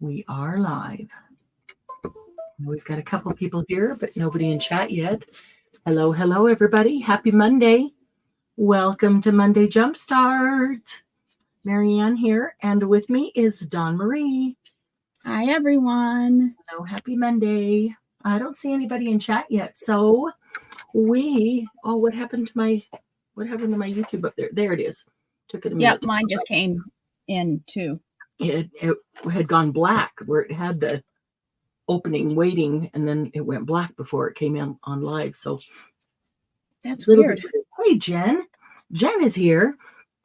We are live. We've got a couple people here, but nobody in chat yet. Hello, hello, everybody. Happy Monday. Welcome to Monday Jumpstart. Marianne here, and with me is Dawn Marie. Hi, everyone. Hello, happy Monday. I don't see anybody in chat yet, so what happened to my YouTube up there? There it is. Took it a minute. Yep, mine just came in too. It had gone black where it had the opening waiting, and then it went black before it came in on live. So that's weird. Hey, Jen is here.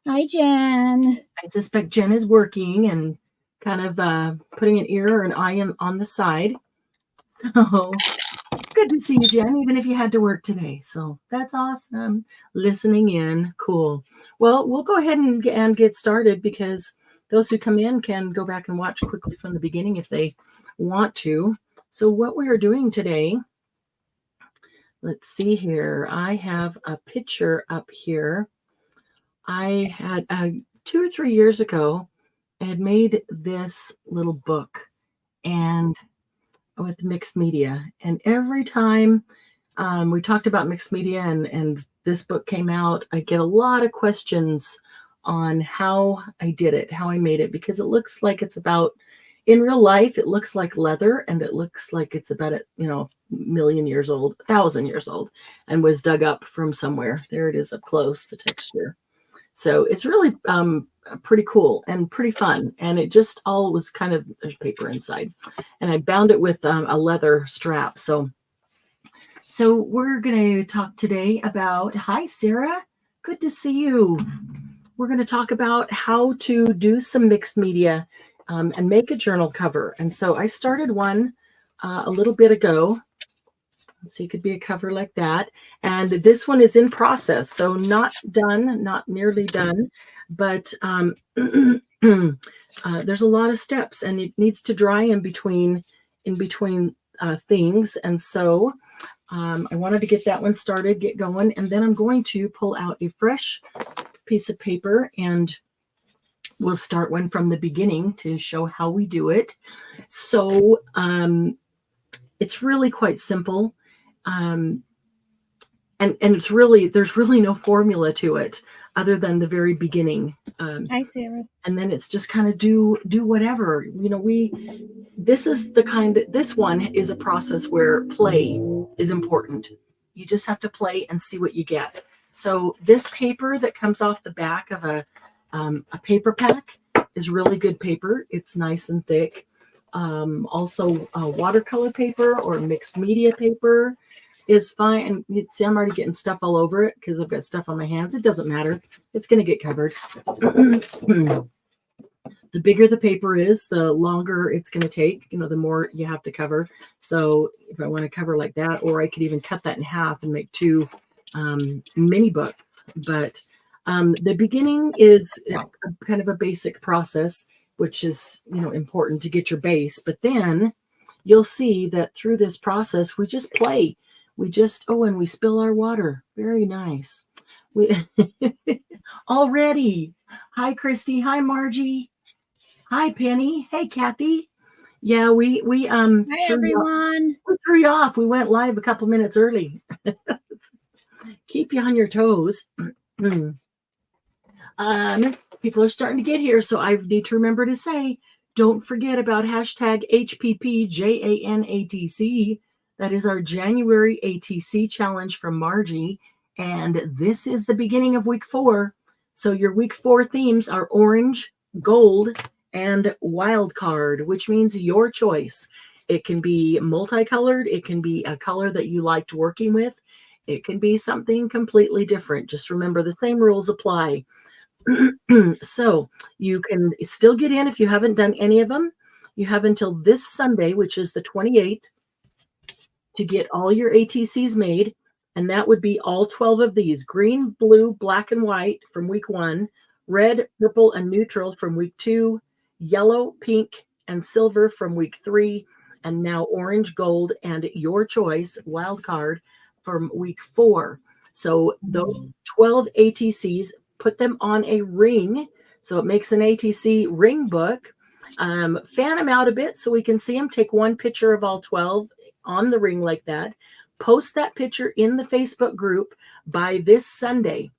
Hi, Jen. I suspect Jen is working and kind of putting an ear or an eye on the side. So good to see you, Jen, even if you had to work today. So that's awesome. Listening in. Cool. Well, we'll go ahead and get started, because those who come in can go back and watch quickly from the beginning if they want to. So what we are doing today, let's see here. I have a picture up here. I had 2 or 3 years ago, I had made this little book and with mixed media. And every time we talked about mixed media and this book came out, I get a lot of questions on how I did it, how I made it, because it looks like it's about, in real life, it looks like leather, and it looks like it's about a million years old, 1,000 years old, and was dug up from somewhere. There it is up close, the texture. So it's really pretty cool and pretty fun. And it just all was kind of, there's paper inside, and I bound it with a leather strap. So we're going to talk today about, hi, Sarah, good to see you. We're going to talk about how to do some mixed media and make a journal cover. And so I started one a little bit ago. So you could be a cover like that. And this one is in process. So not done, not nearly done, but there's a lot of steps, and it needs to dry in between things. And so I wanted to get that one started, get going. And then I'm going to pull out a fresh piece of paper, and we'll start one from the beginning to show how we do it. So it's really quite simple. And it's really, there's really no formula to it other than the very beginning. Hi, Sarah. And then it's just kind of do whatever, this one is a process where play is important. You just have to play and see what you get. So this paper that comes off the back of a paper pack is really good paper. It's nice and thick. Also watercolor paper or mixed media paper is fine. And you see, I'm already getting stuff all over it because I've got stuff on my hands. It doesn't matter. It's going to get covered. The bigger the paper is, the longer it's going to take, the more you have to cover. So if I want to cover like that, or I could even cut that in half and make 2 mini books. But the beginning is kind of a basic process, which is, important to get your base. But then you'll see that through this process, we just play. We just, and we spill our water. Very nice. Already. Hi, Christy. Hi, Margie. Hi, Penny. Hey, Kathy. Yeah, we hi, everyone. We threw you off. We went live a couple minutes early. Keep you on your toes. People are starting to get here, so I need to remember to say, don't forget about hashtag HPPJANATC. That is our January ATC challenge from Margie. And this is the beginning of week 4. So your week 4 themes are orange, gold, and wild card, which means your choice. It can be multicolored. It can be a color that you liked working with. It can be something completely different. Just remember the same rules apply. So you can still get in if you haven't done any of them. You have until this Sunday, which is the 28th, to get all your ATCs made. And that would be all 12 of these: green, blue, black, and white from week 1, red, purple, and neutral from week 2, yellow, pink, and silver from week 3, and now orange, gold, and your choice, wild card, from week 4. So those 12 ATCs, put them on a ring. So it makes an ATC ring book. Fan them out a bit so we can see them. Take one picture of all 12 on the ring like that. Post that picture in the Facebook group by this Sunday.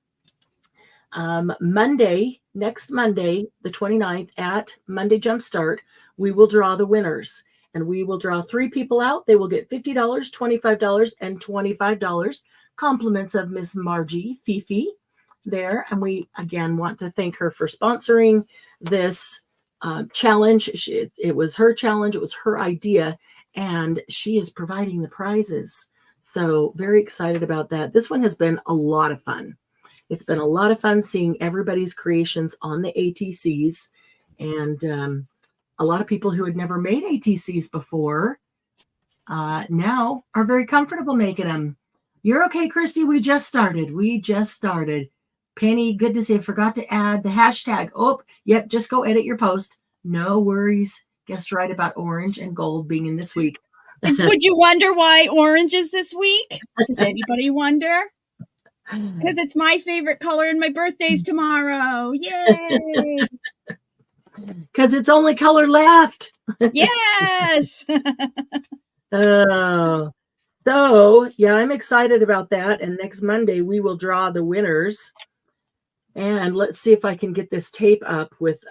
Next Monday, the 29th at Monday Jumpstart, we will draw the winners. And we will draw 3 people out. They will get $50, $25, and $25. Compliments of Miss Margie Fifi there. And we, again, want to thank her for sponsoring this challenge. It was her challenge. It was her idea. And she is providing the prizes. So very excited about that. This one has been a lot of fun. It's been a lot of fun seeing everybody's creations on the ATCs. And a lot of people who had never made ATCs before now are very comfortable making them. You're okay, Christy. We just started. Penny, good to see you. Forgot to add the hashtag. Oh, yep. Just go edit your post. No worries. Guessed right about orange and gold being in this week. Would you wonder why orange is this week? Does anybody wonder? Because it's my favorite color and my birthday's tomorrow. Yay! Because it's only color left. Yes. Oh, so yeah, I'm excited about that. And next Monday we will draw the winners. And let's see if I can get this tape up with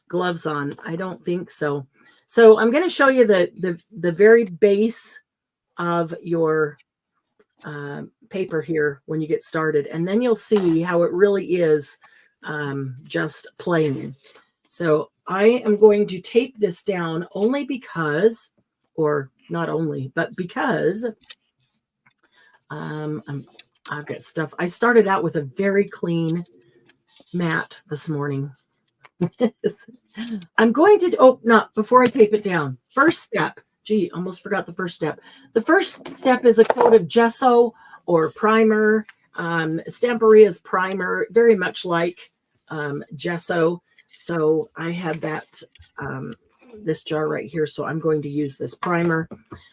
gloves on. I don't think so. So I'm going to show you the very base of your paper here when you get started, and then you'll see how it really is just plain. So I am going to tape this down only because, or not only, but because I've got stuff. I started out with a very clean mat this morning. I'm going to, before I tape it down. First step, almost forgot the first step. The first step is a coat of gesso or primer. Stamperia's primer, very much like gesso. So I have that, this jar right here. So I'm going to use this primer.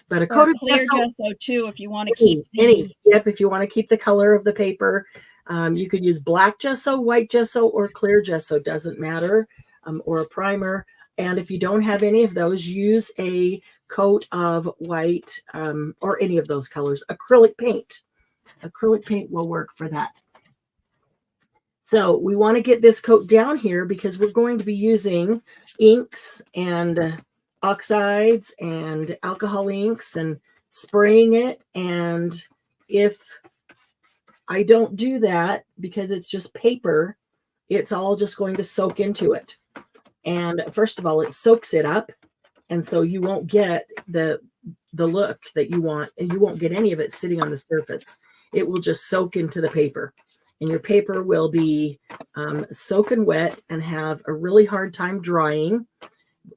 But a coat of clear gesso too, if you want to keep if you want to keep the color of the paper. You could use black gesso, white gesso, or clear gesso, doesn't matter, or a primer. And if you don't have any of those, use a coat of white or any of those colors. Acrylic paint. Acrylic paint will work for that. So we want to get this coat down here because we're going to be using inks and oxides and alcohol inks and spraying it. And if I don't do that because it's just paper, it's all just going to soak into it. And first of all, it soaks it up. And so you won't get the look that you want, and you won't get any of it sitting on the surface. It will just soak into the paper. And your paper will be soaking wet and have a really hard time drying.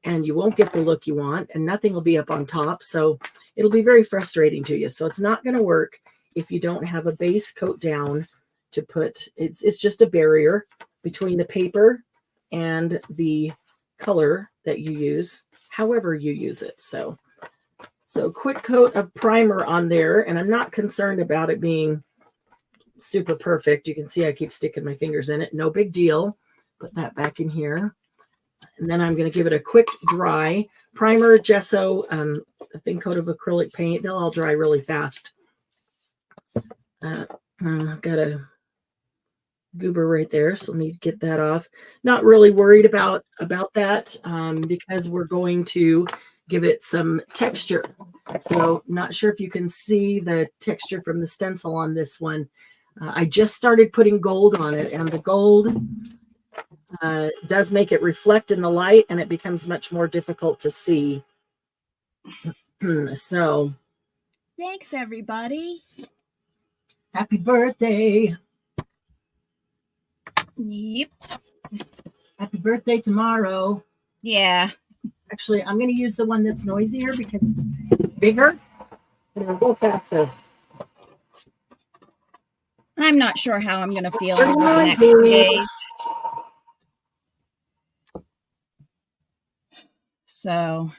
And you won't get the look you want, and nothing will be up on top. So it'll be very frustrating to you. So it's not going to work if you don't have a base coat down to put. It's just a barrier between the paper and the color that you use, however you use it. So quick coat of primer on there, and I'm not concerned about it being super perfect. You can see I keep sticking my fingers in it. No big deal. Put that back in here. And then I'm going to give it a quick dry. Primer, gesso, a thin coat of acrylic paint. They'll all dry really fast. I've got a goober right there, so let me get that off. Not really worried about that because we're going to give it some texture. So not sure if you can see the texture from the stencil on this one. I just started putting gold on it, and the gold does make it reflect in the light, and it becomes much more difficult to see. So thanks, everybody. Happy birthday. Yep. Happy birthday tomorrow. Yeah. Actually, I'm going to use the one that's noisier because it's bigger. And it'll go faster. I'm not sure how I'm going to feel over the next few days. So,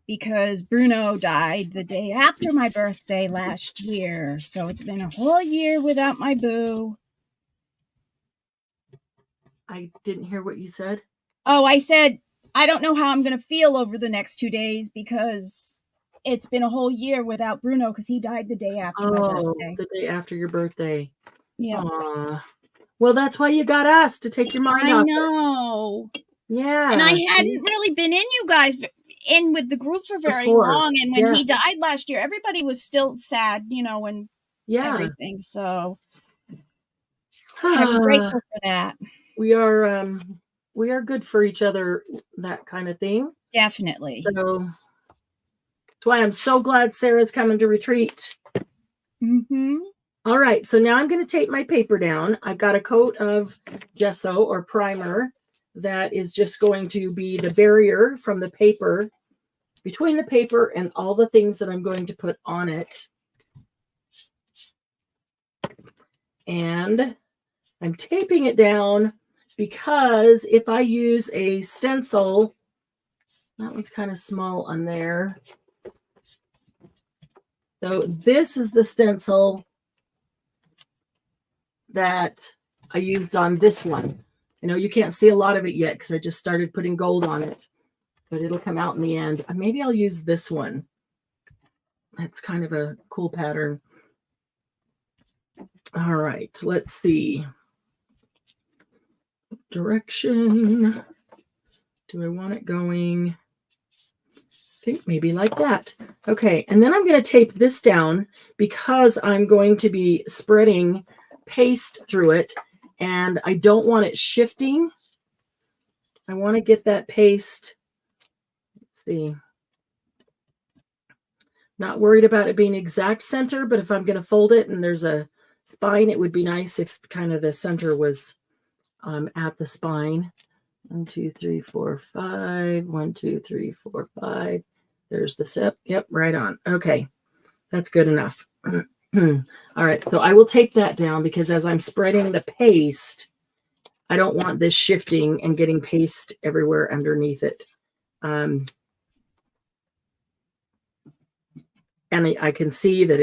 because Bruno died the day after my birthday last year. So it's been a whole year without my boo. I didn't hear what you said. Oh, I said, I don't know how I'm going to feel over the next 2 days because it's been a whole year without Bruno because he died the day after my birthday. The day after your birthday. Yeah. Aw. Well, that's why you got us to take your mind I off. know. Yeah. And I hadn't really been in you guys in with the group for very long. And when he died last year, everybody was still sad, and everything. So I was grateful for that. We are good for each other, that kind of thing. Definitely. So that's why I'm so glad Sarah's coming to retreat. Mm-hmm. All right, so now I'm going to tape my paper down. I've got a coat of gesso or primer that is just going to be the barrier from the paper, between the paper and all the things that I'm going to put on it. And I'm taping it down because if I use a stencil, that one's kind of small on there. So this is the stencil that I used on this one. You can't see a lot of it yet because I just started putting gold on it, but it'll come out in the end. Maybe I'll use this one. That's kind of a cool pattern. All right, let's see. Direction. Do I want it going? I think maybe like that. Okay, and then I'm going to tape this down because I'm going to be spreading paste through it, and I don't want it shifting. I want to get that paste. Let's see. Not worried about it being exact center, but if I'm going to fold it and there's a spine, it would be nice if kind of the center was at the spine. 1, 2, 3, 4, 5. 1, 2, 3, 4, 5. There's the sip. Yep, right on. Okay, that's good enough. All right, so I will tape that down because as I'm spreading the paste, I don't want this shifting and getting paste everywhere underneath it. And I can see that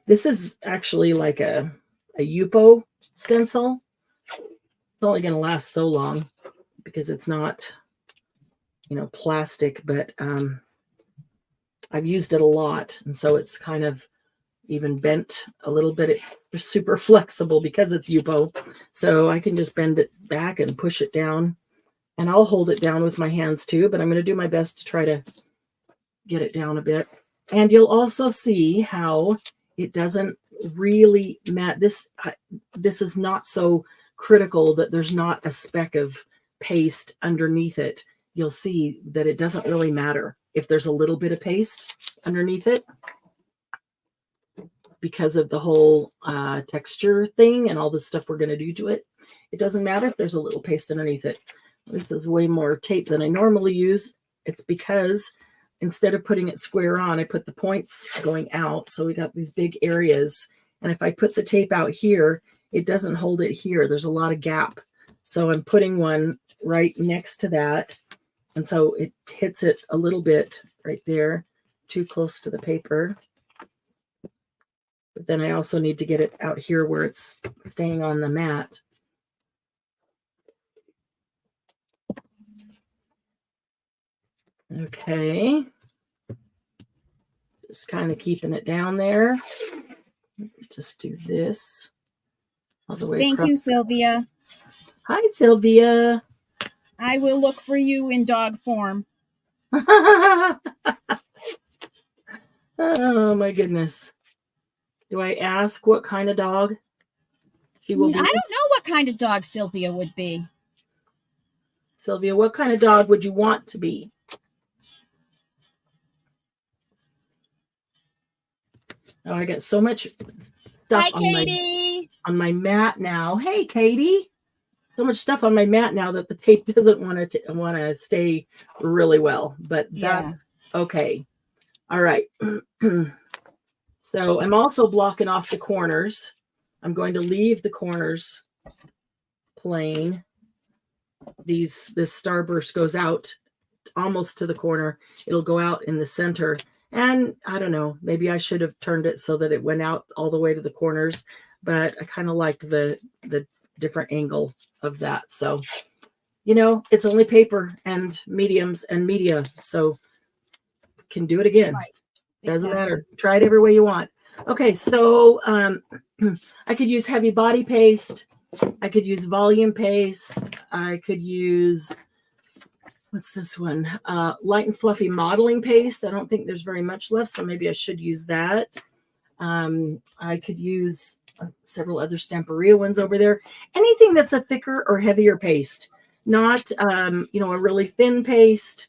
this is actually like a Yupo stencil. It's only going to last so long because it's not, plastic, but I've used it a lot. And so it's kind of even bent a little bit. It's super flexible because it's Yupo. So I can just bend it back and push it down. And I'll hold it down with my hands too, but I'm going to do my best to try to get it down a bit. And you'll also see how it doesn't really matter. This is not so critical that there's not a speck of paste underneath it. You'll see that it doesn't really matter if there's a little bit of paste underneath it because of the whole texture thing and all the stuff we're going to do to it. It doesn't matter if there's a little paste underneath it. This is way more tape than I normally use. It's because instead of putting it square on, I put the points going out. So we got these big areas. And if I put the tape out here, it doesn't hold it here. There's a lot of gap. So I'm putting one right next to that. And so it hits it a little bit right there, too close to the paper. But then I also need to get it out here where it's staying on the mat. Okay. Just kind of keeping it down there. Just do this all the way Thank across. you, Sylvia. Hi, Sylvia. I will look for you in dog form. Oh, my goodness. Do I ask what kind of dog she will be? I don't know what kind of dog Sylvia would be. Sylvia, what kind of dog would you want to be? Oh, I got so much stuff on my mat now. Hey, Katie. So much stuff on my mat now that the tape doesn't want to stay really well, but that's okay. All right. So I'm also blocking off the corners. I'm going to leave the corners plain. This starburst goes out almost to the corner. It'll go out in the center. And I don't know, maybe I should have turned it so that it went out all the way to the corners, but I kind of like the different angle of that. So, you know, it's only paper and mediums and media. So can do it again. Right. Doesn't matter. Try it every way you want. Okay, so I could use heavy body paste. I could use volume paste. I could use, what's this one? Light and fluffy modeling paste. I don't think there's very much left, so maybe I should use that. I could use several other Stamperia ones over there. Anything that's a thicker or heavier paste, not, you know, a really thin paste.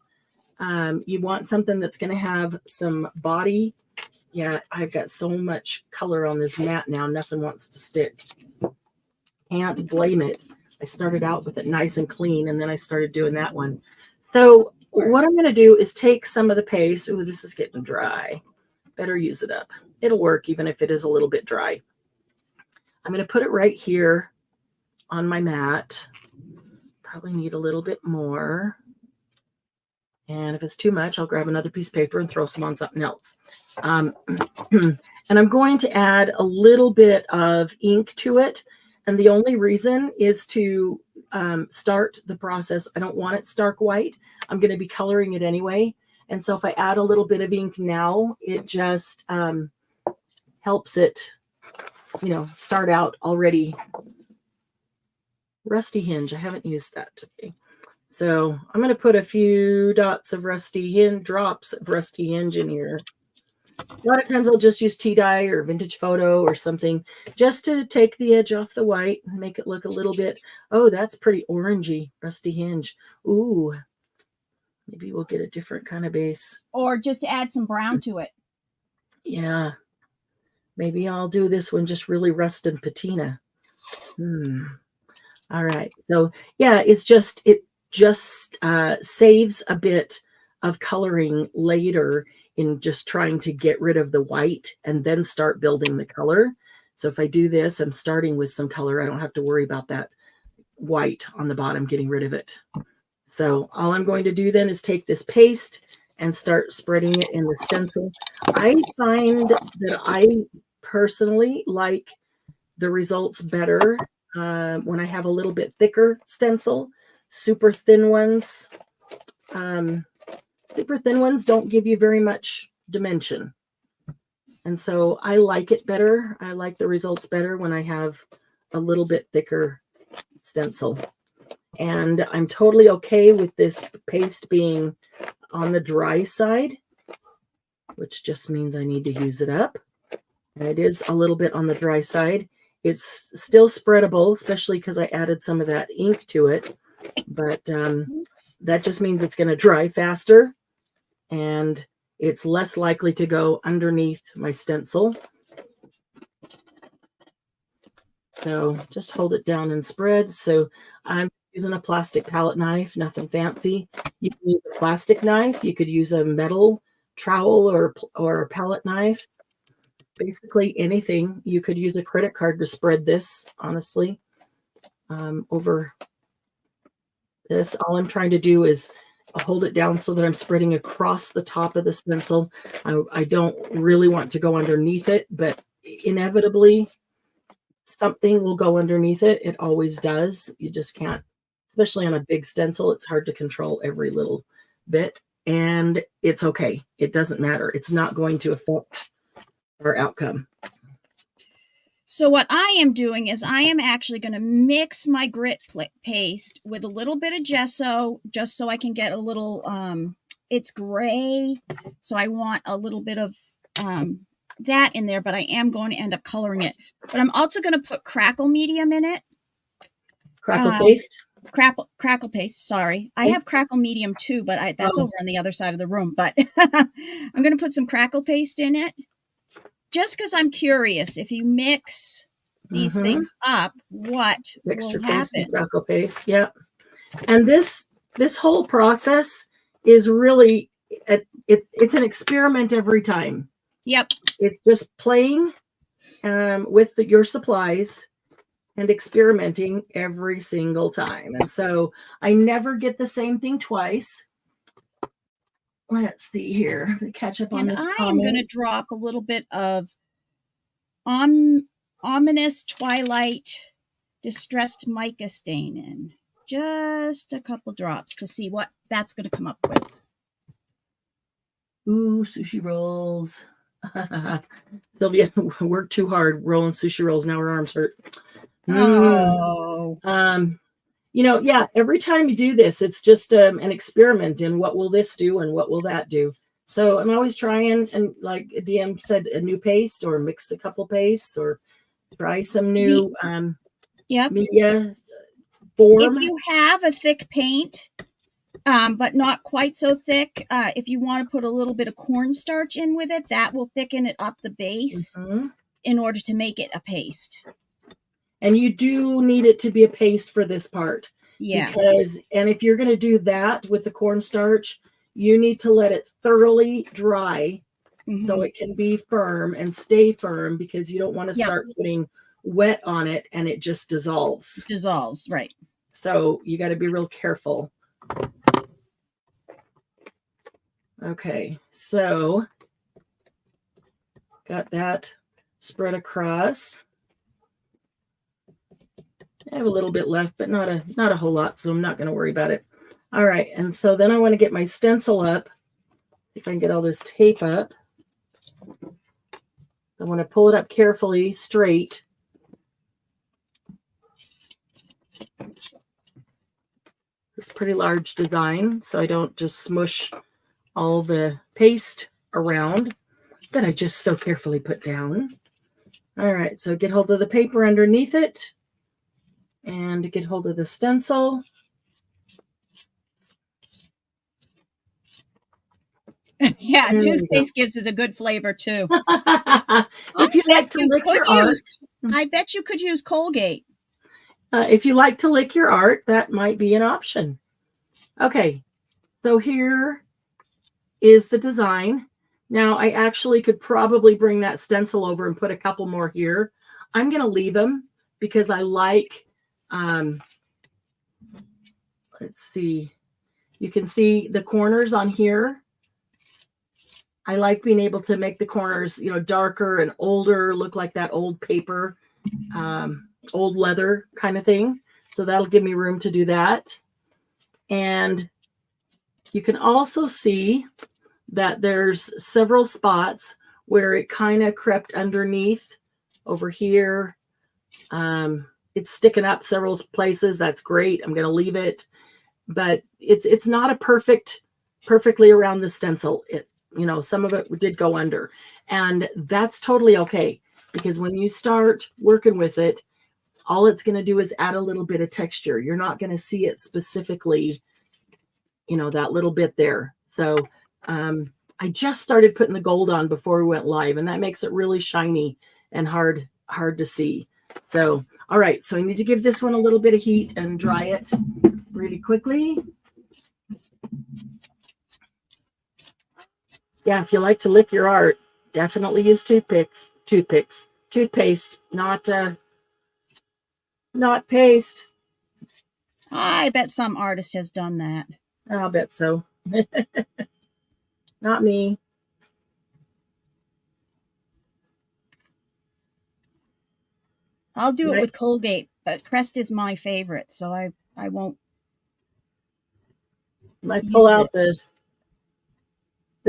You want something that's going to have some body. Yeah, I've got so much color on this mat now. Nothing wants to stick. Can't blame it. I started out with it nice and clean, and then I started doing that one. So what I'm going to do is take some of the paste. Ooh, this is getting dry. Better use it up. It'll work even if it is a little bit dry. I'm going to put it right here on my mat. Probably need a little bit more. And if it's too much, I'll grab another piece of paper and throw some on something else. And I'm going to add a little bit of ink to it. And the only reason is to start the process. I don't want it stark white. I'm going to be coloring it anyway. And so if I add a little bit of ink now, it just helps it, you know, start out already. Rusty hinge. I haven't used that today. So I'm going to put a few drops of rusty hinge in here. A lot of times I'll just use tea dye or vintage photo or something just to take the edge off the white and make it look a little bit, oh, that's pretty orangey, rusty hinge. Ooh, maybe we'll get a different kind of base. Or just add some brown to it. Yeah. Maybe I'll do this one just really rust and patina. All right. So yeah, it just saves a bit of coloring later in just trying to get rid of the white and then start building the color. So if I do this, I'm starting with some color. I don't have to worry about that white on the bottom, getting rid of it. So all I'm going to do then is take this paste and start spreading it in the stencil. I find that I personally like the results better when I have a little bit thicker stencil. Super thin ones don't give you very much dimension. And so I like it better. I like the results better when I have a little bit thicker stencil. And I'm totally okay with this paste being on the dry side, which just means I need to use it up. And it is a little bit on the dry side. It's still spreadable, especially because I added some of that ink to it. But that just means it's going to dry faster and it's less likely to go underneath my stencil. So just hold it down and spread. So I'm using a plastic palette knife, nothing fancy. You can use a plastic knife. You could use a metal trowel or a palette knife. Basically anything. You could use a credit card to spread this, honestly, over this. All I'm trying to do is hold it down so that I'm spreading across the top of the stencil. I don't really want to go underneath it, but inevitably something will go underneath it. It always does. You just can't, especially on a big stencil, it's hard to control every little bit. And it's okay. It doesn't matter. It's not going to affect our outcome. So what I am doing is I am actually going to mix my grit paste with a little bit of gesso, just so I can get a little, it's gray. So I want a little bit of that in there, but I am going to end up coloring it. But I'm also going to put crackle medium in it. Crackle paste? Crackle paste, sorry. I have crackle medium too, but that's over on the other side of the room. But I'm going to put some crackle paste in it. Just because I'm curious, if you mix these things up, what Mixture will happen? And crackle paste, yeah. And this whole process is really, it's an experiment every time. Yep. It's just playing with your supplies and experimenting every single time. And so I never get the same thing twice. Let's see here. Catch up on the comments. I am going to drop a little bit of ominous twilight. distressed mica stain in. Just a couple drops to see what that's going to come up with. Ooh, sushi rolls. Sylvia worked too hard rolling sushi rolls. Now her arms hurt. Oh. You know, yeah, every time you do this, it's just an experiment in what will this do and what will that do. So I'm always trying, and like DM said, a new paste or mix a couple pastes or try some new media form. If you have a thick paint, but not quite so thick, if you want to put a little bit of cornstarch in with it, that will thicken it up the base in order to make it a paste. And you do need it to be a paste for this part. Yes. And if you're going to do that with the cornstarch, you need to let it thoroughly dry so it can be firm and stay firm, because you don't want to start putting wet on it and it just dissolves. Dissolves, right. So you got to be real careful. Okay, so got that spread across. I have a little bit left, but not a whole lot, so I'm not going to worry about it. All right, and so then I want to get my stencil up. See if I can get all this tape up. I want to pull it up carefully, straight. It's a pretty large design, so I don't just smush all the paste around that I just so carefully put down. All right, so get hold of the paper underneath it and get hold of the stencil. Yeah, toothpaste gives it a good flavor too. If you like to lick your art, I bet you could use Colgate. If you like to lick your art, that might be an option. Okay, so here is the design. Now I actually could probably bring that stencil over and put a couple more here. I'm going to leave them because I like, let's see, you can see the corners on here. I like being able to make the corners, you know, darker and older, look like that old paper, old leather kind of thing. So that'll give me room to do that. And you can also see that there's several spots where it kind of crept underneath over here. It's sticking up several places. That's great. I'm going to leave it, but it's not a perfectly around the stencil. You know, some of it did go under, and that's totally okay, because when you start working with it, all it's going to do is add a little bit of texture. You're not going to see it specifically, you know, that little bit there. So I just started putting the gold on before we went live, and that makes it really shiny and hard to see. So, all right, so I need to give this one a little bit of heat and dry it really quickly. Yeah, if you like to lick your art, definitely use toothpaste, not paste. I bet some artist has done that. I'll bet so. Not me. I'll do it with Colgate, but Crest is my favorite, so I won't. Might pull out the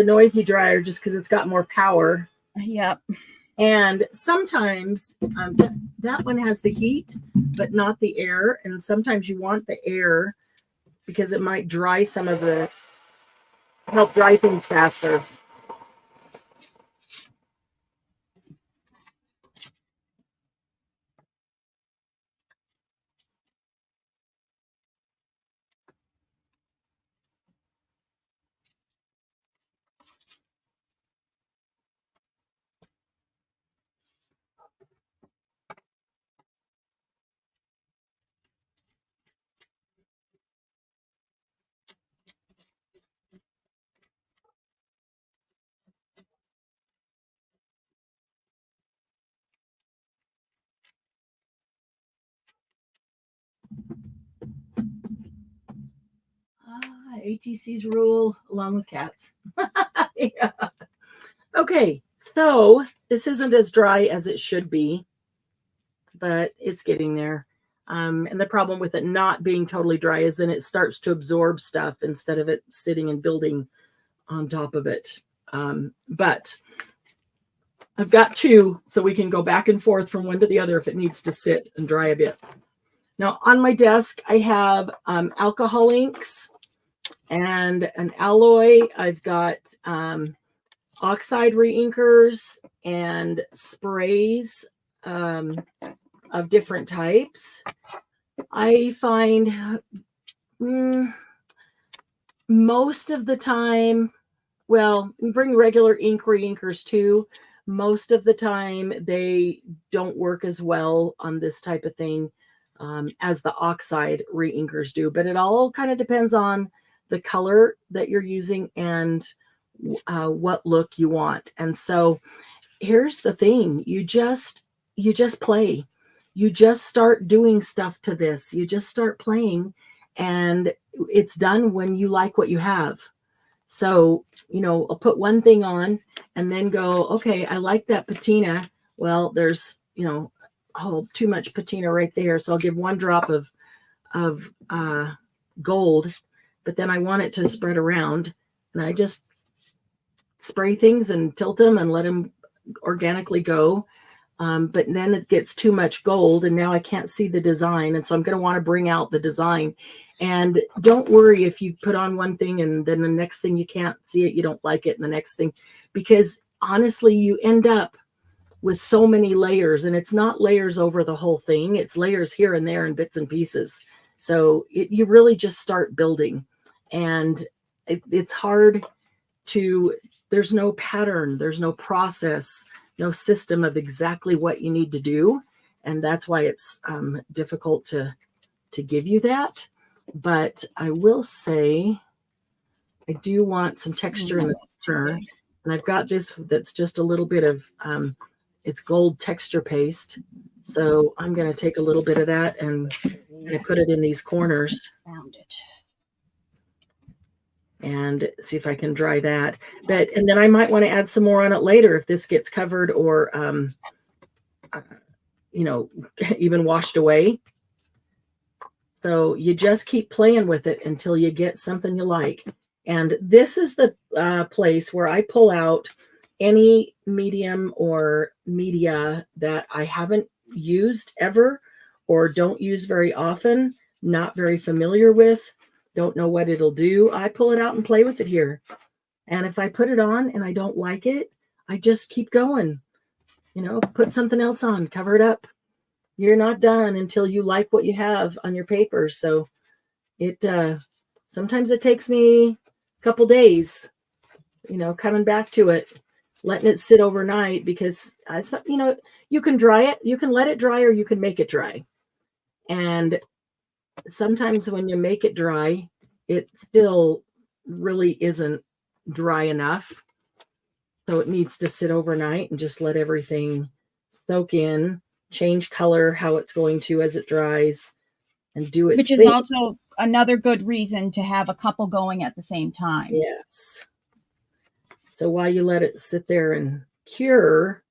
noisy dryer just because it's got more power. Yep. And sometimes that one has the heat, but not the air. And sometimes you want the air because it might dry some of the, help dry things faster. ATC's rule along with cats. Yeah. Okay, so this isn't as dry as it should be, but it's getting there. And the problem with it not being totally dry is then it starts to absorb stuff instead of it sitting and building on top of it. But I've got 2, so we can go back and forth from one to the other if it needs to sit and dry a bit. Now on my desk, I have alcohol inks and an alloy. I've got oxide reinkers and sprays of different types. I find most of the time, well, bring regular ink reinkers too. Most of the time, they don't work as well on this type of thing as the oxide reinkers do. But it all kind of depends on the color that you're using and what look you want. And so here's the thing. You just play. You just start doing stuff to this. You just start playing, and it's done when you like what you have. So, I'll put one thing on and then go, okay, I like that patina. Well, there's, too much patina right there. So I'll give 1 drop of gold, but then I want it to spread around, and I just spray things and tilt them and let them organically go. But then it gets too much gold, and now I can't see the design. And so I'm going to want to bring out the design. And don't worry if you put on one thing and then the next thing you can't see it, you don't like it, and the next thing, because honestly, you end up with so many layers, and it's not layers over the whole thing. It's layers here and there and bits and pieces. So you really just start building, and it's hard to, there's no pattern, there's no process, no system of exactly what you need to do. And that's why it's difficult to give you that. But I will say, I do want some texture in the picture. And I've got this that's just a little bit of, it's gold texture paste. So I'm going to take a little bit of that and I put it in these corners. Found it. And see if I can dry that. And then I might want to add some more on it later if this gets covered or, even washed away. So you just keep playing with it until you get something you like. And this is the place where I pull out any medium or media that I haven't used ever or don't use very often, not very familiar with, don't know what it'll do. I pull it out and play with it here. And if I put it on and I don't like it, I just keep going. Put something else on, cover it up. You're not done until you like what you have on your paper. So it sometimes it takes me a couple days, coming back to it, letting it sit overnight, because you can dry it, you can let it dry, or you can make it dry. And sometimes when you make it dry, it still really isn't dry enough. So it needs to sit overnight and just let everything soak in, change color, how it's going to as it dries, and do its Which is thing. also another good reason to have a couple going at the same time. Yes. So while you let it sit there and cure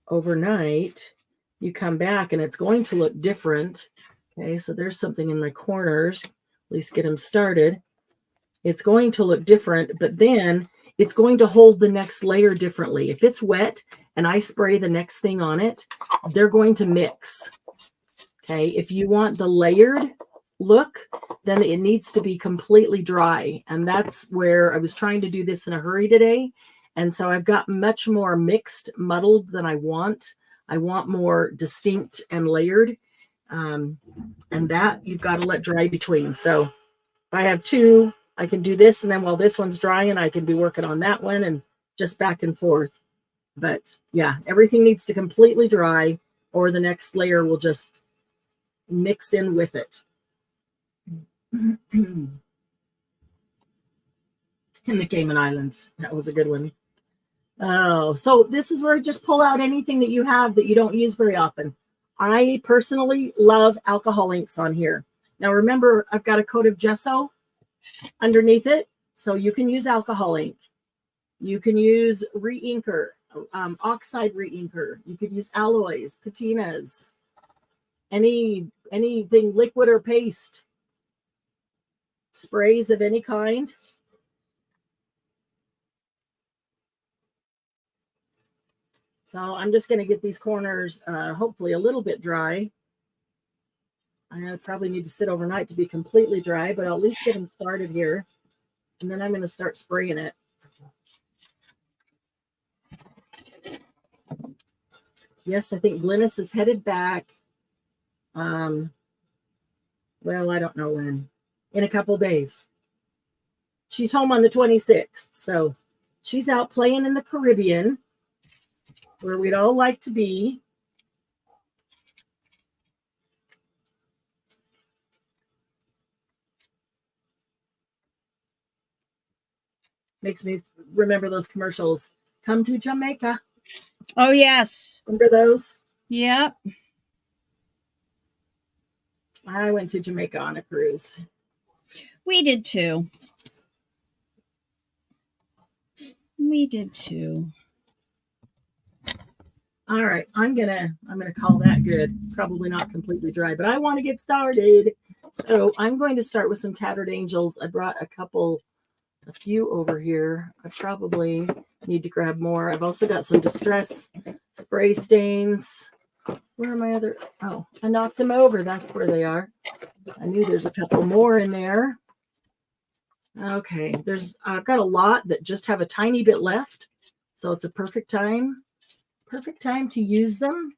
overnight, you come back and it's going to look different. Okay, so there's something in my corners. At least get them started. It's going to look different, but then it's going to hold the next layer differently. If it's wet and I spray the next thing on it, they're going to mix. Okay, if you want the layered look, then it needs to be completely dry. And that's where I was trying to do this in a hurry today. And so I've got much more mixed, muddled than I want. I want more distinct and layered. And that you've got to let dry between. So if I have 2, I can do this, and then while this one's drying, I can be working on that one and just back and forth. But yeah, everything needs to completely dry, or the next layer will just mix in with it. In the Cayman Islands. That was a good one. Oh, so this is where I just pull out anything that you have that you don't use very often. I personally love alcohol inks on here. Now remember, I've got a coat of gesso underneath it, so you can use alcohol ink. You can use reinker, oxide reinker. You could use alloys, patinas. anything liquid or paste, sprays of any kind. So I'm just going to get these corners hopefully a little bit dry. I probably need to sit overnight to be completely dry, but I'll at least get them started here. And then I'm going to start spraying it. Yes, I think Glynis is headed back. Well, I don't know when. In a couple days. She's home on the 26th. So she's out playing in the Caribbean, where we'd all like to be. Makes me remember those commercials. Come to Jamaica. Oh, yes. Remember those? Yep. I went to Jamaica on a cruise. We did too. We did too. All right, I'm gonna call that good. Probably not completely dry, but I want to get started. So I'm going to start with some Tattered Angels. I brought a few over here. I probably need to grab more. I've also got some Distress spray stains. Where are my other? Oh, I knocked them over. That's where they are. I knew there's a couple more in there. Okay, I've got a lot that just have a tiny bit left, so it's a perfect time to use them.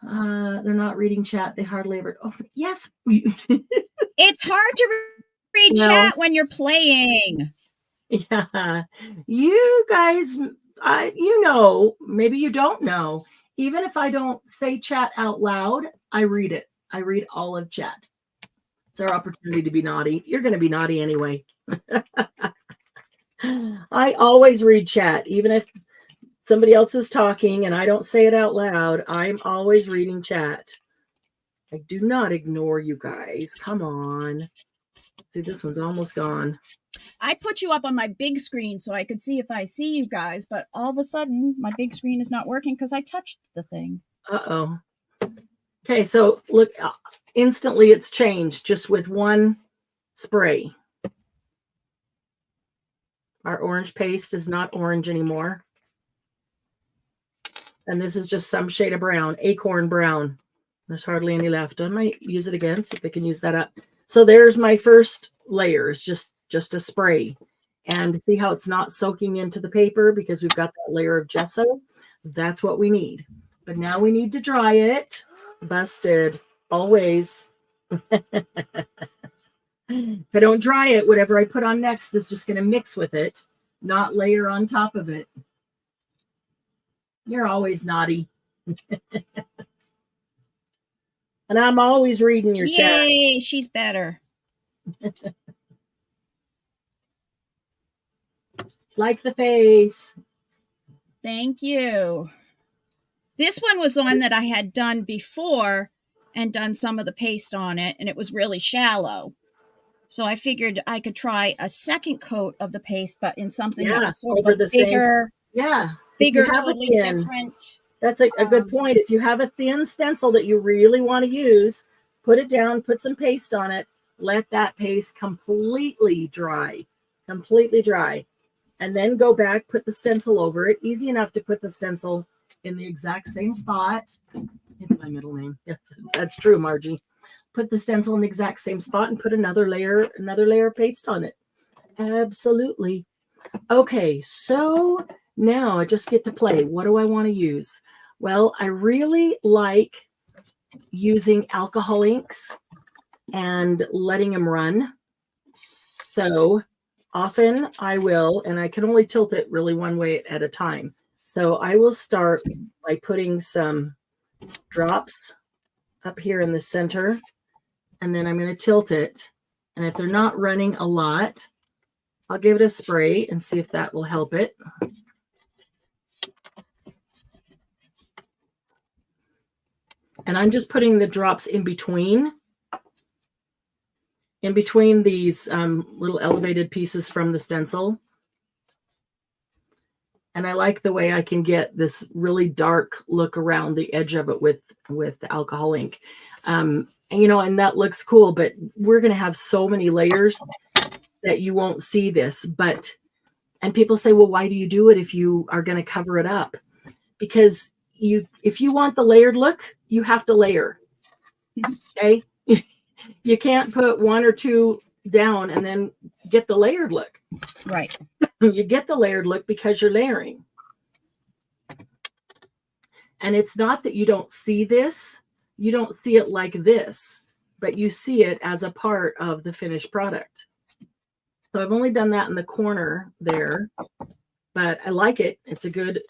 They're not reading chat. They hardly ever. Oh, yes. It's hard to read chat when you're playing. Yeah, you guys, maybe you don't know. Even if I don't say chat out loud, I read it. I read all of chat. It's our opportunity to be naughty. You're going to be naughty anyway. I always read chat, even if somebody else is talking and I don't say it out loud. I'm always reading chat. I do not ignore you guys. Come on. See, this one's almost gone. I put you up on my big screen so I could see if I see you guys, but all of a sudden my big screen is not working because I touched the thing. Uh-oh. Okay, so look, instantly it's changed just with one spray. Our orange paste is not orange anymore. And this is just some shade of brown, acorn brown. There's hardly any left. I might use it again, see if I can use that up. So there's my first layer. It's just a spray. And see how it's not soaking into the paper because we've got that layer of gesso? That's what we need. But now we need to dry it. Busted. Always. If I don't dry it, whatever I put on next is just going to mix with it, not layer on top of it. You're always naughty. And I'm always reading your chat. Yay, she's better. Like the face. Thank you. This one was the one that I had done before and done some of the paste on it, and it was really shallow. So I figured I could try a second coat of the paste, but in something that was sort of a bigger, bigger, totally different. That's a good point. If you have a thin stencil that you really want to use, put it down, put some paste on it, let that paste completely dry, and then go back, put the stencil over it. Easy enough to put the stencil in the exact same spot. It's my middle name. That's true, Margie. Put the stencil in the exact same spot and put another layer of paste on it. Absolutely. Okay, so now I just get to play. What do I want to use? Well, I really like using alcohol inks and letting them run. So often I will, and I can only tilt it really one way at a time. So I will start by putting some drops up here in the center, and then I'm going to tilt it. And if they're not running a lot, I'll give it a spray and see if that will help it. And I'm just putting the drops in between these little elevated pieces from the stencil. And I like the way I can get this really dark look around the edge of it with alcohol ink. And, and that looks cool, but we're going to have so many layers that you won't see this. And people say, well, why do you do it if you are going to cover it up? Because if you want the layered look, you have to layer. Okay. You can't put one or two down and then get the layered look. Right. You get the layered look because you're layering. And it's not that you don't see this. You don't see it like this, but you see it as a part of the finished product. So I've only done that in the corner there, but I like it. It's a good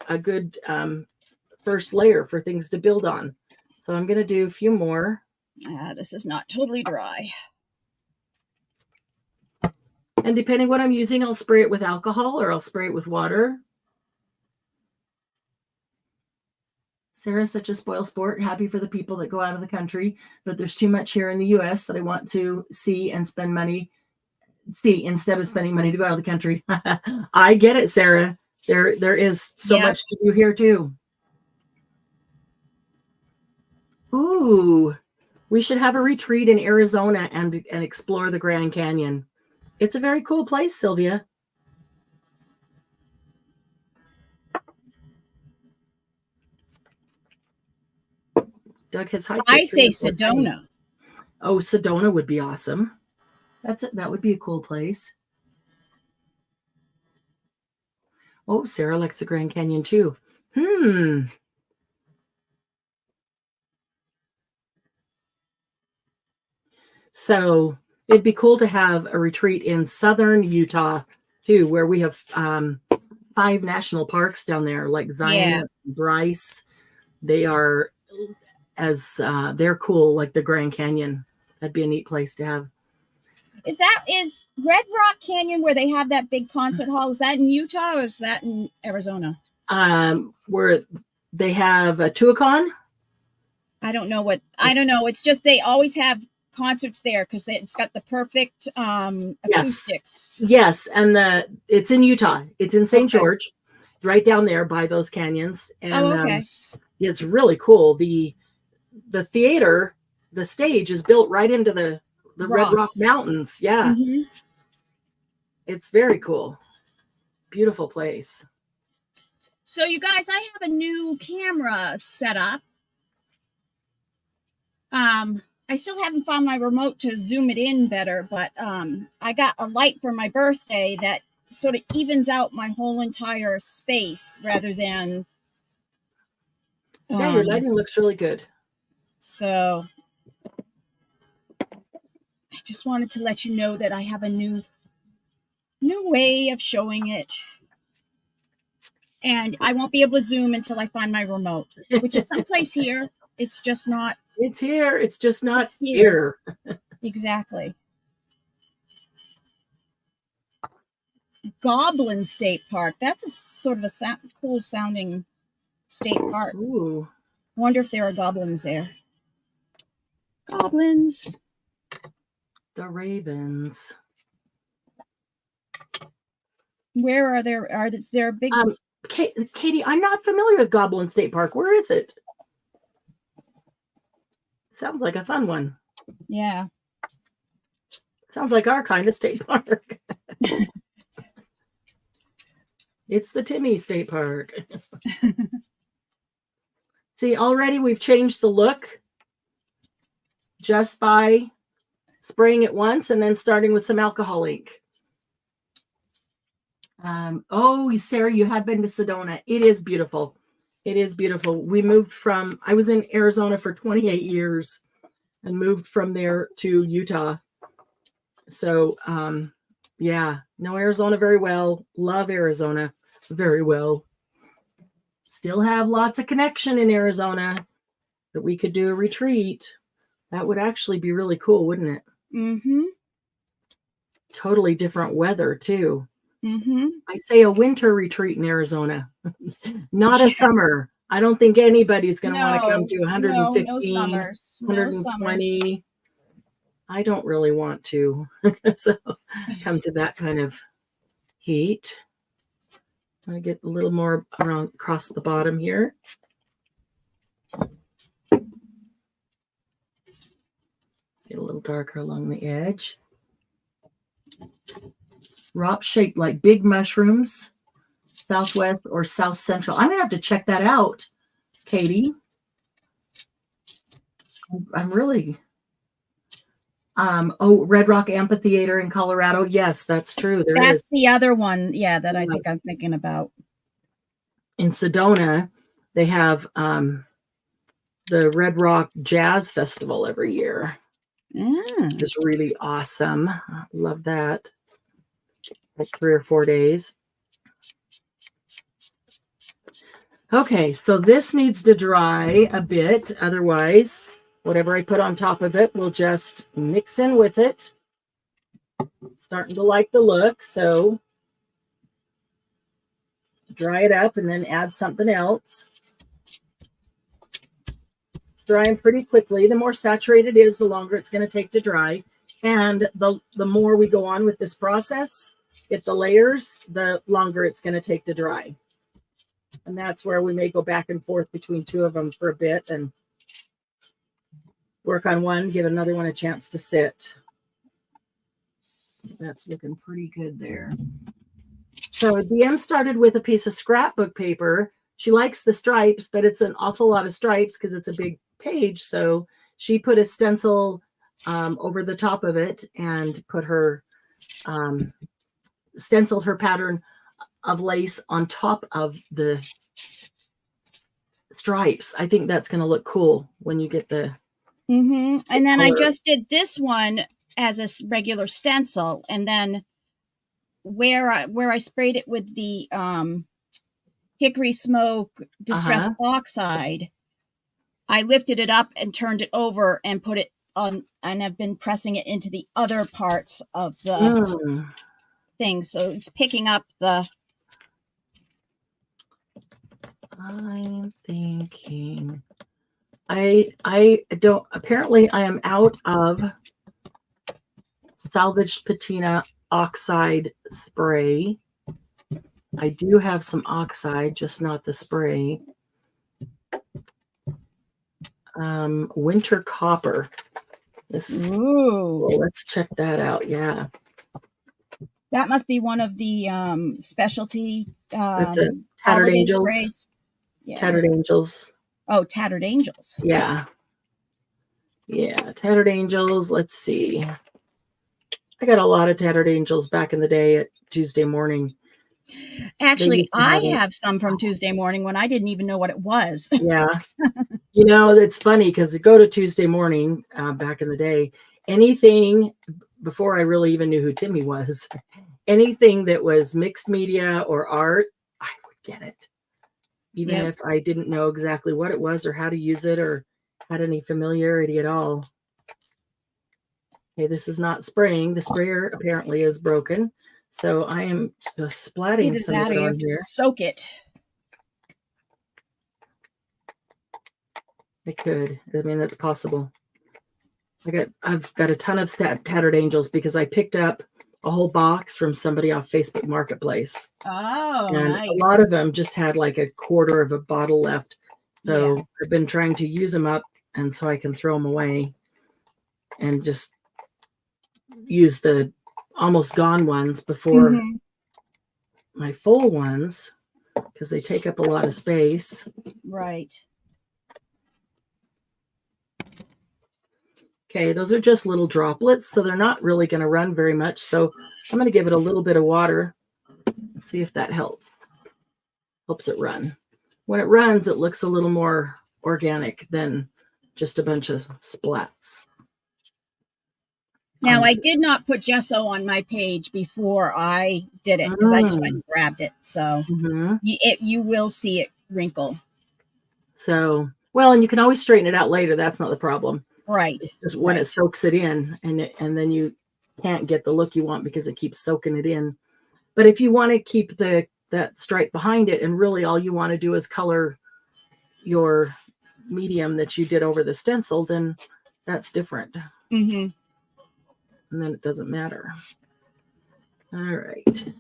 first layer for things to build on. So I'm going to do a few more. This is not totally dry. And depending what I'm using, I'll spray it with alcohol or I'll spray it with water. Sarah's such a spoil sport. Happy for the people that go out of the country, but there's too much here in the U.S. that I want to see and spend money. See, instead of spending money to go out of the country. I get it, Sarah. There is so much to do here too. Ooh, we should have a retreat in Arizona and explore the Grand Canyon. It's a very cool place, Sylvia. Doug has high. I say Sedona. Things. Oh, Sedona would be awesome. That's it. That would be a cool place. Oh, Sarah likes the Grand Canyon too. So it'd be cool to have a retreat in southern Utah too, where we have 5 national parks down there, like Zion, Bryce. They are they're cool, like the Grand Canyon. That'd be a neat place to have. Is Red Rock Canyon where they have that big concert hall? Is that in Utah or is that in Arizona? Where they have a Tuacahn. I don't know. It's just they always have concerts there because it's got the perfect acoustics. Yes, and it's in Utah. It's in St. George, right down there by those canyons. And it's really cool. The theater, the stage is built right into the Red Rock Mountains. Yeah. Mm-hmm. It's very cool. Beautiful place. So you guys, I have a new camera set up. I still haven't found my remote to zoom it in better, but I got a light for my birthday that sort of evens out my whole entire space rather than... your lighting looks really good. So I just wanted to let you know that I have a new way of showing it. And I won't be able to zoom until I find my remote, which is someplace here. It's just not. It's here. It's just not here. Exactly. Goblin State Park. That's a sort of a cool sounding state park. Ooh. Wonder if there are goblins there. Goblins. The Ravens. Where are there? Is there a big? Katie, I'm not familiar with Goblin State Park. Where is it? Sounds like a fun one. Yeah. Sounds like our kind of state park. It's the Timmy State Park. See, already we've changed the look just by spraying it once and then starting with some alcohol ink. Sarah, you have been to Sedona. It is beautiful. It is beautiful. We moved I was in Arizona for 28 years and moved from there to Utah. So, know Arizona very well. Love Arizona very well. Still have lots of connection in Arizona that we could do a retreat. That would actually be really cool, wouldn't it? Mm-hmm. Totally different weather, too. Mm-hmm. I say a winter retreat in Arizona, not a summer. I don't think anybody's going to want to come to 115, 120. I don't really want to come to that kind of heat. I get a little more around across the bottom here. Get a little darker along the edge. Rock shaped like big mushrooms, southwest or south central. I'm going to have to check that out, Katie. I'm really... Red Rock Amphitheater in Colorado. Yes, that's true. That's the other one, yeah, that I think I'm thinking about. In Sedona, they have the Red Rock Jazz Festival every year. It's really awesome. I love that. Like 3 or 4 days. Okay, so this needs to dry a bit. Otherwise, whatever I put on top of it will just mix in with it. Starting to like the look, so dry it up and then add something else. It's drying pretty quickly. The more saturated it is, the longer it's going to take to dry. And the more we go on with this process, get the layers, the longer it's going to take to dry. And that's where we may go back and forth between 2 of them for a bit and work on one, give another one a chance to sit. That's looking pretty good there. So DM started with a piece of scrapbook paper. She likes the stripes, but it's an awful lot of stripes because it's a big page. So she put a stencil over the top of it and put her stenciled her pattern of lace on top of the stripes. I think that's going to look cool when you get the and then color. I just did this one as a regular stencil, and then where I sprayed it with the hickory smoke distress oxide, I lifted it up and turned it over and put it on, and I've been pressing it into the other parts of the thing, so it's picking up the... I'm thinking I don't, apparently I am out of salvaged patina oxide spray. I do have some oxide, just not the spray. Winter copper. This, well, let's check that out. Yeah. That must be one of the specialty that's a Tattered Angels. Sprays. Yeah. Tattered Angels. Oh, Tattered Angels. Yeah. Yeah, Tattered Angels. Let's see. I got a lot of Tattered Angels back in the day at Tuesday Morning. Actually, I have some from Tuesday Morning when I didn't even know what it was. Yeah. You know, it's funny because to go to Tuesday Morning back in the day, anything before I really even knew who Timmy was, anything that was mixed media or art, I would get it. Even if I didn't know exactly what it was or how to use it or had any familiarity at all. Okay, this is not spraying. The sprayer apparently is broken. So I am just splatting some of it on here. Soak it. I could. I mean, that's possible. I've got a ton of Tattered Angels because I picked up a whole box from somebody off Facebook Marketplace. Oh, and nice. A lot of them just had like a quarter of a bottle left. So I've been trying to use them up and so I can throw them away and just use the almost gone ones before my full ones because they take up a lot of space. Right. Okay, those are just little droplets, so they're not really going to run very much. So I'm going to give it a little bit of water and see if that helps it run. When it runs, it looks a little more organic than just a bunch of splats. Now, I did not put gesso on my page before I did it because I just went and grabbed it. So you will see it wrinkle. So, well, and you can always straighten it out later. That's not the problem. Right. Just when it soaks it in and then you can't get the look you want because it keeps soaking it in. But if you want to keep that stripe behind it and really all you want to do is color your medium that you did over the stencil, then that's different. And then it doesn't matter. All right.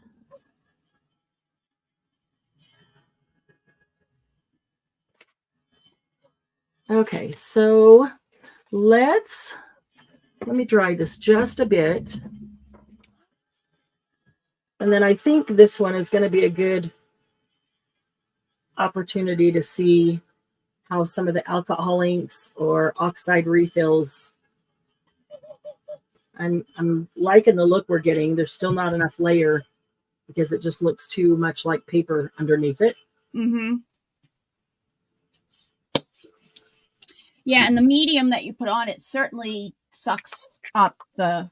Okay, so let me dry this just a bit. And then I think this one is going to be a good opportunity to see how some of the alcohol inks or oxide refills. I'm liking the look we're getting. There's still not enough layer because it just looks too much like paper underneath it. Mm-hmm. Yeah, and the medium that you put on it certainly sucks up the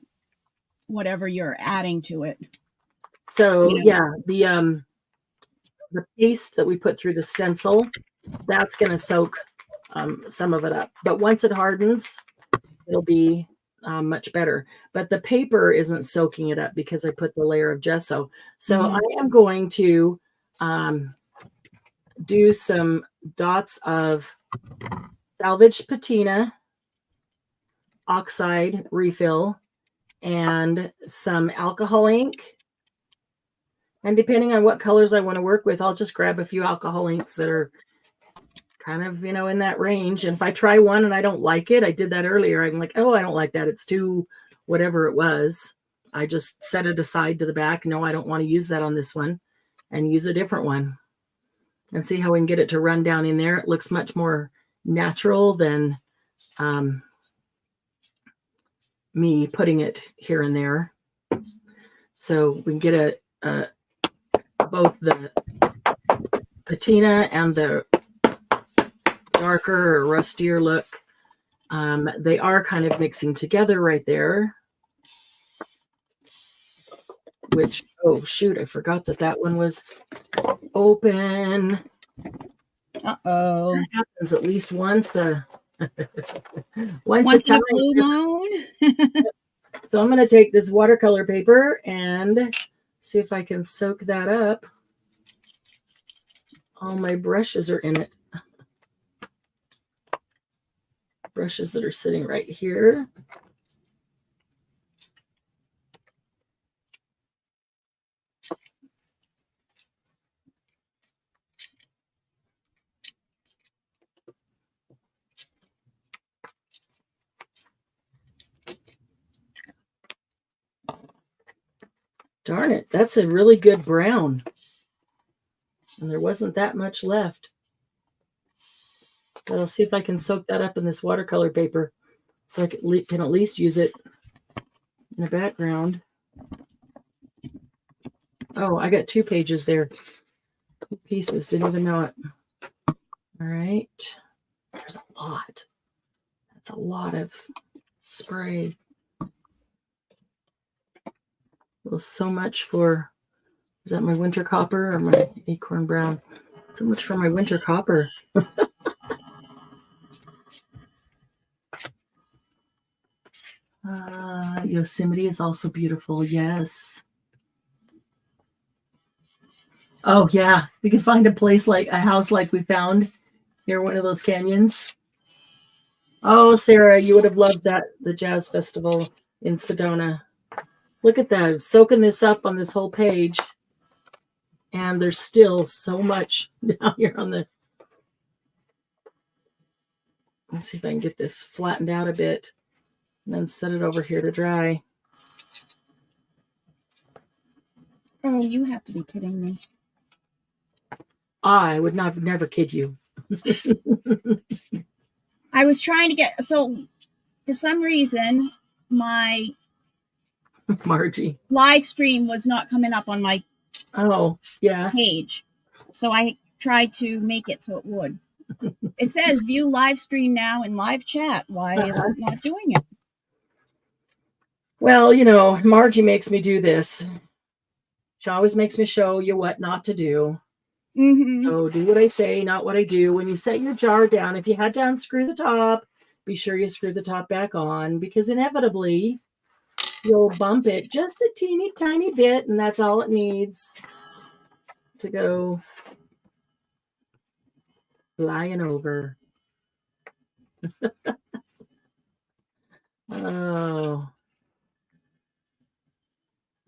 whatever you're adding to it. So yeah, the paste that we put through the stencil, that's going to soak some of it up. But once it hardens, it'll be much better. But the paper isn't soaking it up because I put the layer of gesso. So I am going to do some dots of salvaged patina, oxide refill, and some alcohol ink. And depending on what colors I want to work with, I'll just grab a few alcohol inks that are kind of, in that range. And if I try one and I don't like it, I did that earlier. I'm like, oh, I don't like that. It's too whatever it was. I just set it aside to the back. No, I don't want to use that on this one, and use a different one and see how we can get it to run down in there. It looks much more natural than me putting it here and there. So we can get both the patina and the darker or rustier look. They are kind of mixing together right there. Which, oh shoot, I forgot that one was open. Uh-oh. That happens at least once once in a blue moon. So I'm going to take this watercolor paper and see if I can soak that up. All my brushes are in it. Brushes that are sitting right here. Darn it, that's a really good brown. And there wasn't that much left. But I'll see if I can soak that up in this watercolor paper so I can at least use it in the background. Oh, I got 2 pages there. 2 pieces, didn't even know it. All right. There's a lot. That's a lot of spray. Well, so much for, is that my winter copper or my acorn brown? So much for my winter copper. Yosemite is also beautiful. Yes. Oh yeah, we can find a house like we found near one of those canyons. Oh, Sarah, you would have loved the jazz festival in Sedona. Look at that. I'm soaking this up on this whole page. And there's still so much down here on the... Let's see if I can get this flattened out a bit and then set it over here to dry. Oh, you have to be kidding me. I would never kid you. I was trying to get... So, for some reason, my... Margie. live stream was not coming up on my page. So I tried to make it so it would. It says view live stream now in live chat. Why is it not doing it? Well, Margie makes me do this. She always makes me show you what not to do. So do what I say, not what I do. When you set your jar down, if you had to unscrew the top, be sure you screw the top back on, because inevitably you'll bump it just a teeny tiny bit, and that's all it needs to go flying over. Oh.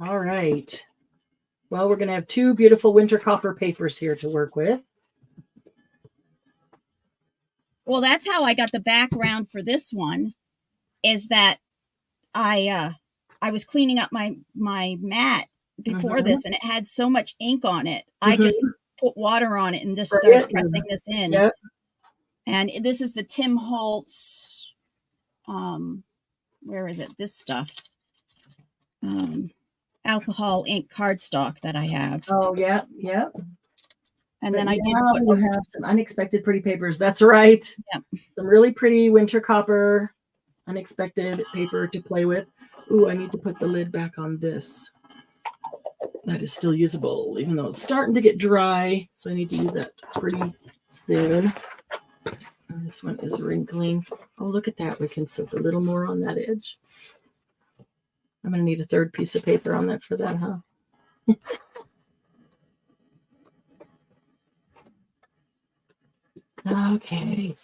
All right. Well, we're going to have 2 beautiful winter copper papers here to work with. Well, that's how I got the background for this one, is that I was cleaning up my mat before this, and it had so much ink on it. I just put water on it and just started pressing this in. Yep. And this is the Tim Holtz, where is it? This stuff. Alcohol ink cardstock that I have. Oh, yeah, yeah. And but then I did you have some unexpected pretty papers. That's right. Yeah. Some really pretty winter copper, unexpected paper to play with. Ooh, I need to put the lid back on this. That is still usable, even though it's starting to get dry. So I need to use that pretty soon. And this one is wrinkling. Oh, look at that. We can soak a little more on that edge. I'm going to need a third piece of paper on that for that, huh? Okay.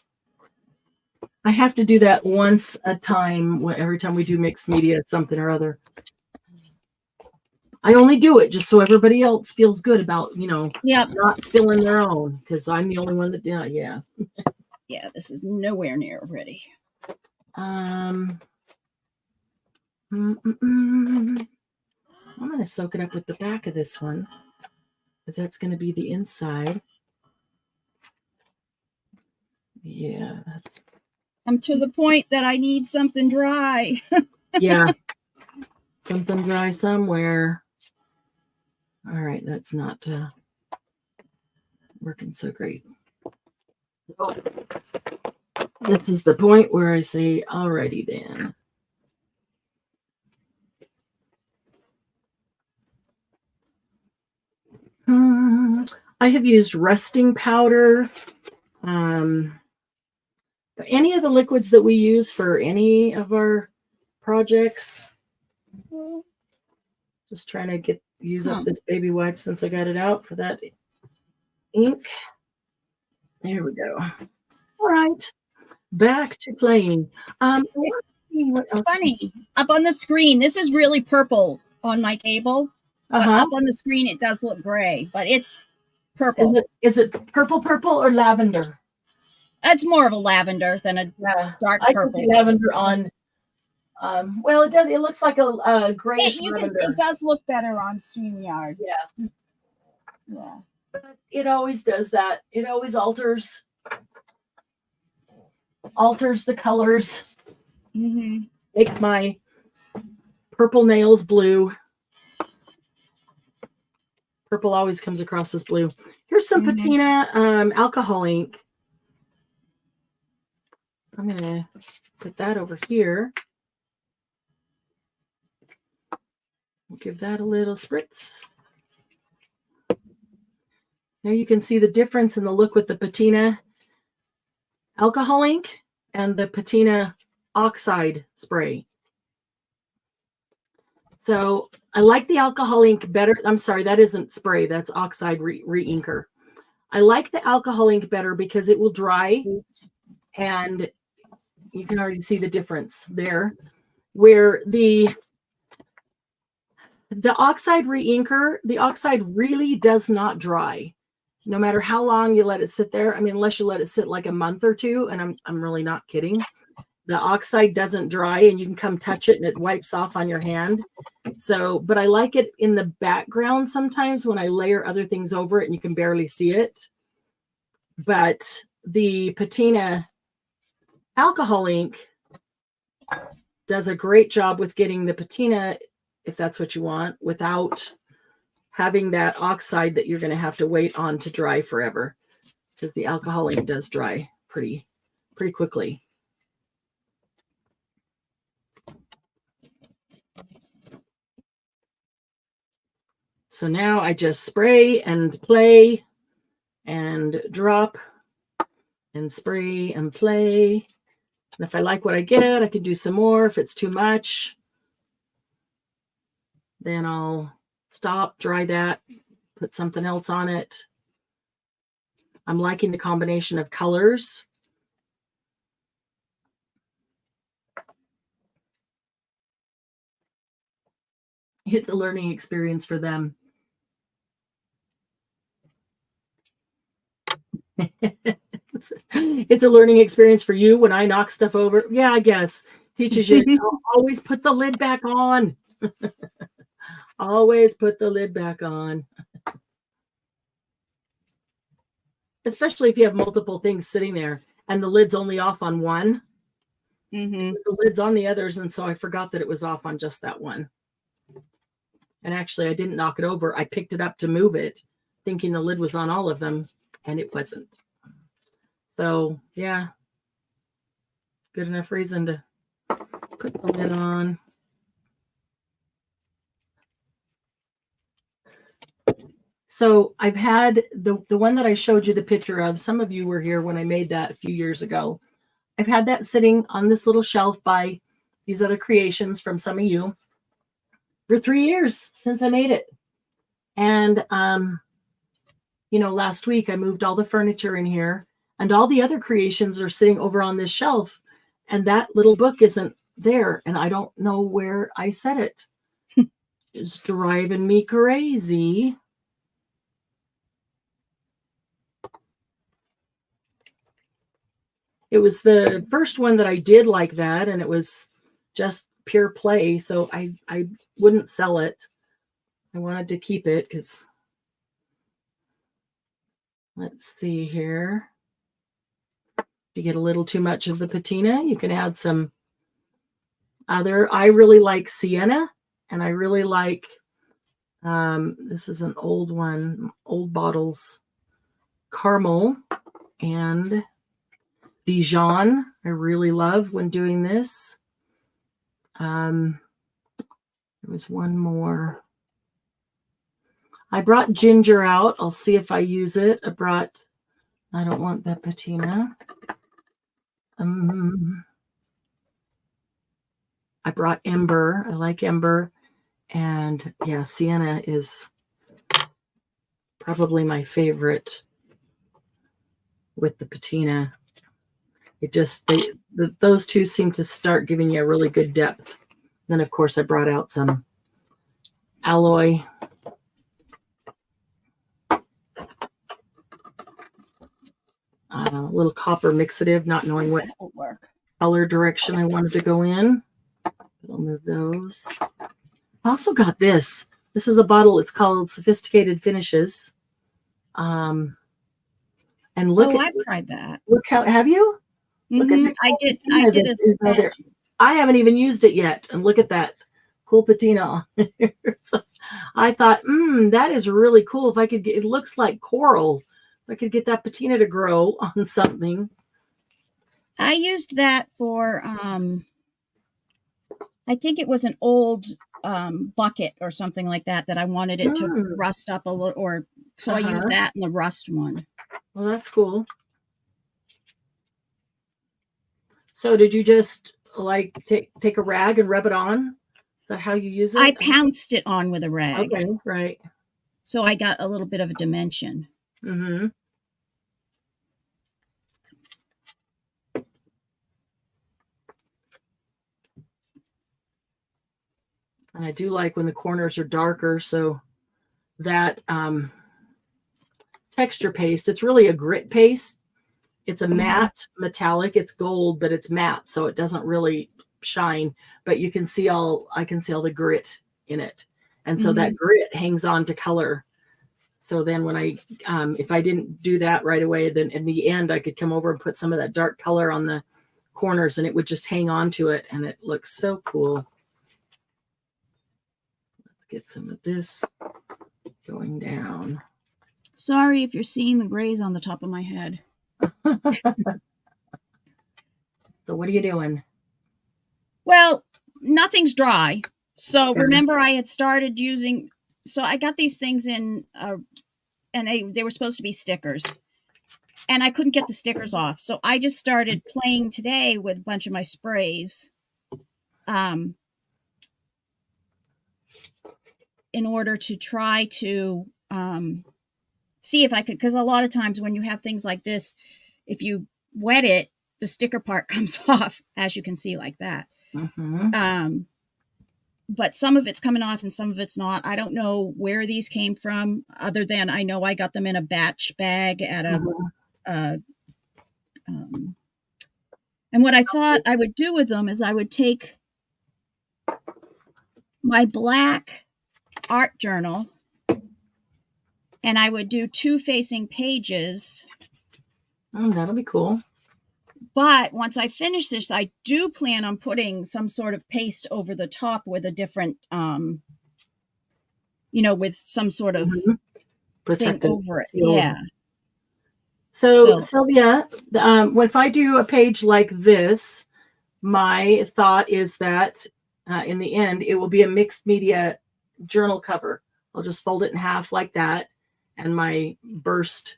I have to do that once a time. Every time we do mixed media, something or other. I only do it just so everybody else feels good about, not spilling their own, because I'm the only one that did. Yeah. Yeah, this is nowhere near ready. I'm going to soak it up with the back of this one, because that's going to be the inside. Yeah. I'm to the point that I need something dry. Yeah. Something dry somewhere. All right. That's not working so great. Oh. This is the point where I say, alrighty then. I have used resting powder. Any of the liquids that we use for any of our projects. Just trying to use up this baby wipe since I got it out for that ink. There we go. All right. Back to playing. It's funny. Up on the screen, this is really purple on my table. But up on the screen, it does look gray, but it's purple. Is it purple or lavender? It's more of a lavender than a dark purple. I can see lavender on. Well, it does. It looks like a grayish lavender. It does look better on StreamYard. Yeah. Yeah. But it always does that. It always alters the colors. Makes my purple nails blue. Purple always comes across as blue. Here's some patina alcohol ink. I'm going to put that over here. We'll give that a little spritz. Now you can see the difference in the look with the patina alcohol ink and the patina oxide spray. So I like the alcohol ink better. I'm sorry, that isn't spray. That's oxide re-inker. I like the alcohol ink better because it will dry, and you can already see the difference there. Where the oxide re-inker, the oxide really does not dry, no matter how long you let it sit there. I mean, unless you let it sit like a month or two, and I'm really not kidding. The oxide doesn't dry, and you can come touch it and it wipes off on your hand. So, but I like it in the background sometimes when I layer other things over it and you can barely see it. But the patina alcohol ink does a great job with getting the patina, if that's what you want, without having that oxide that you're going to have to wait on to dry forever, because the alcohol ink does dry pretty quickly. So now I just spray and play and drop and spray and play. And if I like what I get, I can do some more. If it's too much, then I'll stop, dry that, put something else on it. I'm liking the combination of colors. It's a learning experience for them. It's a learning experience for you when I knock stuff over. Yeah, I guess. Teaches you always put the lid back on. Always put the lid back on. Especially if you have multiple things sitting there and the lid's only off on one. The lid's on the others, and so I forgot that it was off on just that one. And actually, I didn't knock it over. I picked it up to move it, thinking the lid was on all of them, and it wasn't. So, yeah. Good enough reason to put the lid on. So I've had the one that I showed you the picture of. Some of you were here when I made that a few years ago. I've had that sitting on this little shelf by these other creations from some of you for 3 years since I made it. And, last week I moved all the furniture in here, and all the other creations are sitting over on this shelf, and that little book isn't there, and I don't know where I set it. It's driving me crazy. It was the first one that I did like that, and it was just pure play, so I wouldn't sell it. I wanted to keep it because, let's see here. If you get a little too much of the patina, you can add some other. I really like sienna, and I really like, this is an old one, old bottles, caramel, and Dijon. I really love when doing this. There was one more. I brought ginger out. I'll see if I use it. I don't want that patina. I brought ember. I like ember. And yeah, sienna is probably my favorite with the patina. It just, those two seem to start giving you a really good depth. Then, of course, I brought out some alloy. A little copper mixative, not knowing what color direction I wanted to go in. I'll move those. I also got this. This is a bottle. It's called Sophisticated Finishes. And look, I've tried that. Look how, have you? Look at I did a I haven't even used it yet. And look at that cool patina on here. So I thought, that is really cool. If I could get, it looks like coral. If I could get that patina to grow on something. I used that for, I think it was an old bucket or something like that I wanted it to rust up a little, so I used that in the rust one. Well, that's cool. So did you just like take a rag and rub it on? Is that how you use it? I pounced it on with a rag. Okay, right. So I got a little bit of a dimension. And I do like when the corners are darker, so that texture paste, it's really a grit paste. It's a matte metallic. It's gold, but it's matte, so it doesn't really shine. But you can see I can see all the grit in it, and so that grit hangs on to color. So then when I, if I didn't do that right away, then in the end I could come over and put some of that dark color on the corners, and it would just hang on to it, and it looks so cool. Let's get some of this going down. Sorry if you're seeing the grays on the top of my head. So what are you doing? Well, nothing's dry. So remember I had started using, so I got these things in, and they were supposed to be stickers. And I couldn't get the stickers off. So I just started playing today with a bunch of my sprays. In order to try to see if I could, because a lot of times when you have things like this, if you wet it, the sticker part comes off, as you can see, like that. But some of it's coming off and some of it's not. I don't know where these came from, other than I know I got them in a batch bag at a And what I thought I would do with them is I would take my black art journal and I would do 2 facing pages. Oh, that'll be cool. But once I finish this, I do plan on putting some sort of paste over the top with a different, with some sort of thing over it. Yeah. So Sylvia, if I do a page like this, my thought is that in the end, it will be a mixed media journal cover. I'll just fold it in half like that. And my burst,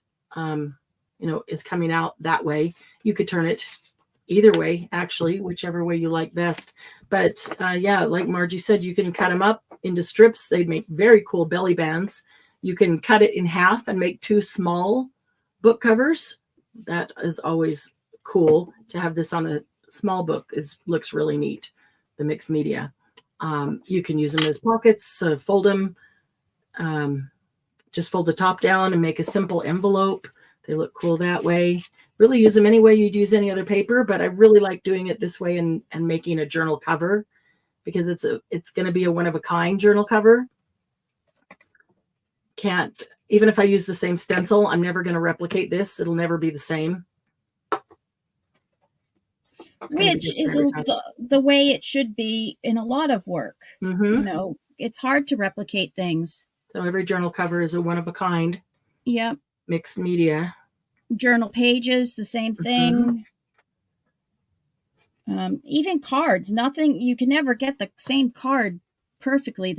is coming out that way. You could turn it either way, actually, whichever way you like best. But like Margie said, you can cut them up into strips. They make very cool belly bands. You can cut it in half and make 2 small book covers. That is always cool to have this on a small book. Looks really neat. The mixed media. You can use them as pockets, fold them. Just fold the top down and make a simple envelope. They look cool that way. Really use them any way you'd use any other paper, but I really like doing it this way and making a journal cover because it's going to be a one-of-a-kind journal cover. Even if I use the same stencil, I'm never going to replicate this. It'll never be the same. Which is the way it should be in a lot of work. Mm-hmm. It's hard to replicate things. So every journal cover is a one-of-a-kind. Yep. Mixed media. Journal pages, the same thing. Mm-hmm. Even cards, nothing. You can never get the same card perfectly.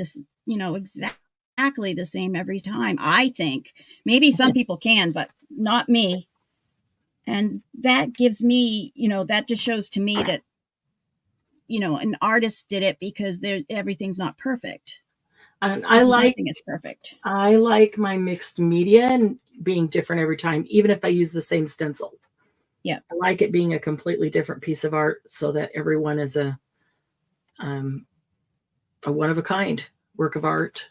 Exactly the same every time. I think maybe some people can, but not me. And that gives me, that just shows to me that, an artist did it because everything's not perfect. And nothing is perfect. I like my mixed media and being different every time, even if I use the same stencil. Yeah. I like it being a completely different piece of art so that everyone is a one-of-a-kind work of art.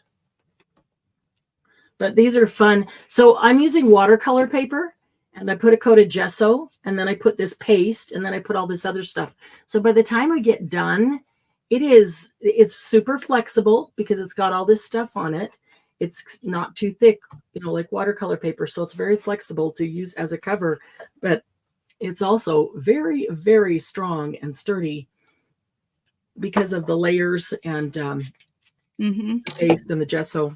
But these are fun. So I'm using watercolor paper and I put a coat of gesso and then I put this paste and then I put all this other stuff. So by the time I get done, it's super flexible because it's got all this stuff on it. It's not too thick, like watercolor paper. So it's very flexible to use as a cover, but it's also very, very strong and sturdy because of the layers and the paste and the gesso.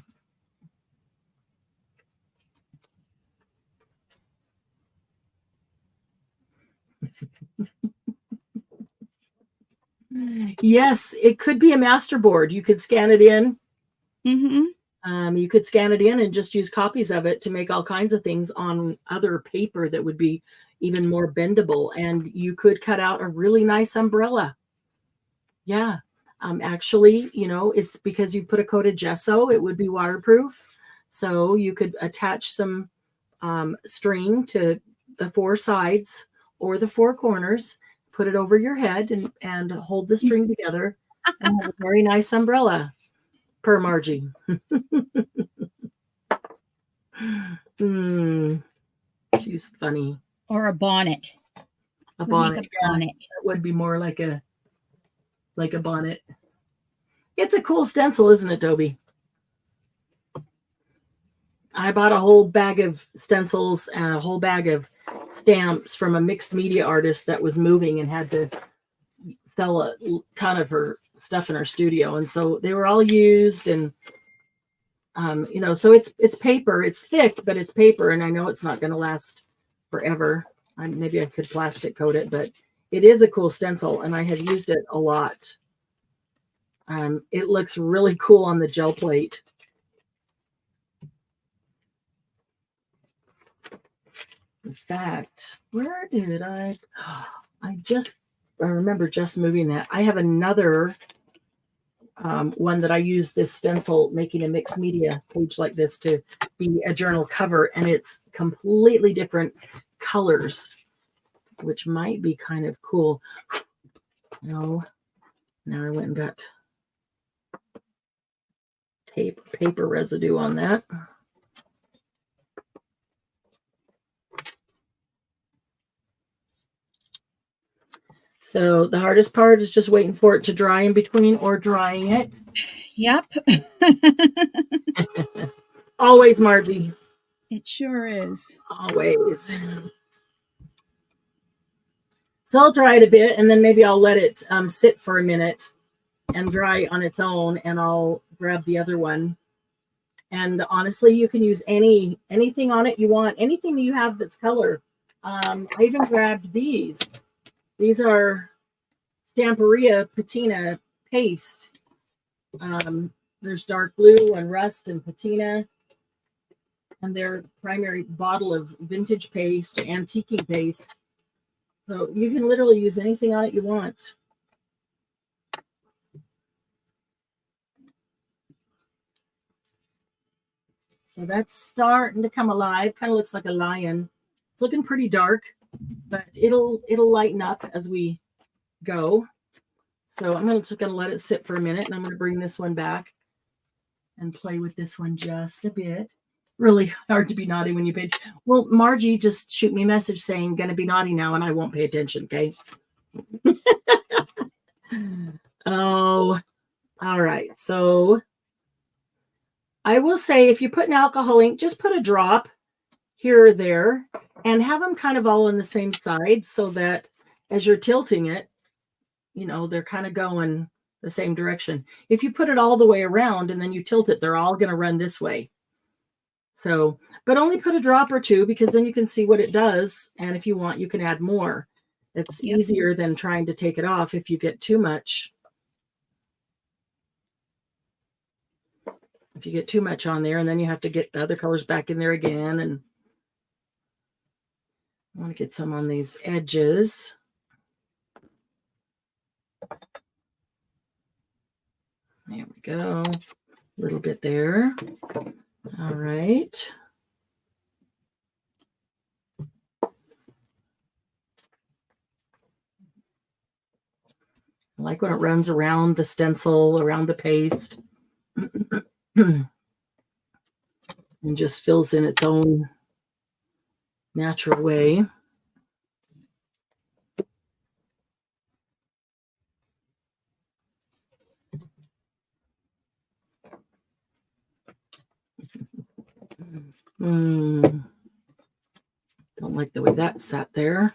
Yes, it could be a masterboard. You could scan it in. Mm-hmm. You could scan it in and just use copies of it to make all kinds of things on other paper that would be even more bendable. And you could cut out a really nice umbrella. Yeah. Actually, it's because you put a coat of gesso, it would be waterproof. So you could attach some string to the 4 sides or the 4 corners, put it over your head and hold the string together and have a very nice umbrella. Per Margie. She's funny. Or a bonnet. A bonnet. Make a bonnet. That would be more like a bonnet. It's a cool stencil, isn't it, Dobie? I bought a whole bag of stencils and a whole bag of stamps from a mixed media artist that was moving and had to sell a ton of her stuff in her studio. And so they were all used and, so it's paper, it's thick, but it's paper. And I know it's not going to last forever. Maybe I could plastic coat it, but it is a cool stencil and I have used it a lot. It looks really cool on the gel plate. In fact, where did I remember just moving that. I have another one that I use this stencil, making a mixed media page like this to be a journal cover, and it's completely different colors, which might be kind of cool. No, now I went and got paper residue on that. So the hardest part is just waiting for it to dry in between or drying it. Yep. Always, Margie. It sure is. Always. So I'll dry it a bit, and then maybe I'll let it sit for a minute and dry on its own, and I'll grab the other one. And honestly, you can use anything on it you want, anything that you have that's color. I even grabbed these. These are Stamperia patina paste. There's dark blue and rust and patina, and their primary bottle of vintage paste, antiquing paste. So you can literally use anything on it you want. So that's starting to come alive. Kind of looks like a lion. It's looking pretty dark, but it'll lighten up as we go. So I'm just going to let it sit for a minute, and I'm going to bring this one back and play with this one just a bit. Really hard to be naughty when you pay. Well, Margie just shoot me a message saying going to be naughty now, and I won't pay attention. Okay. Oh, all right. So I will say, if you put an alcohol ink, just put a drop here or there and have them kind of all on the same side so that as you're tilting it, you know, they're kind of going the same direction. If you put it all the way around and then you tilt it, they're all going to run this way. So, but only put a drop or two, because then you can see what it does. And if you want, you can add more. It's easier than trying to take it off if you get too much. If you get too much on there, and then you have to get the other colors back in there again. And I want to get some on these edges. There we go. A little bit there. All right. I like when it runs around the stencil, around the paste, and just fills in its own natural way. Don't like the way that sat there.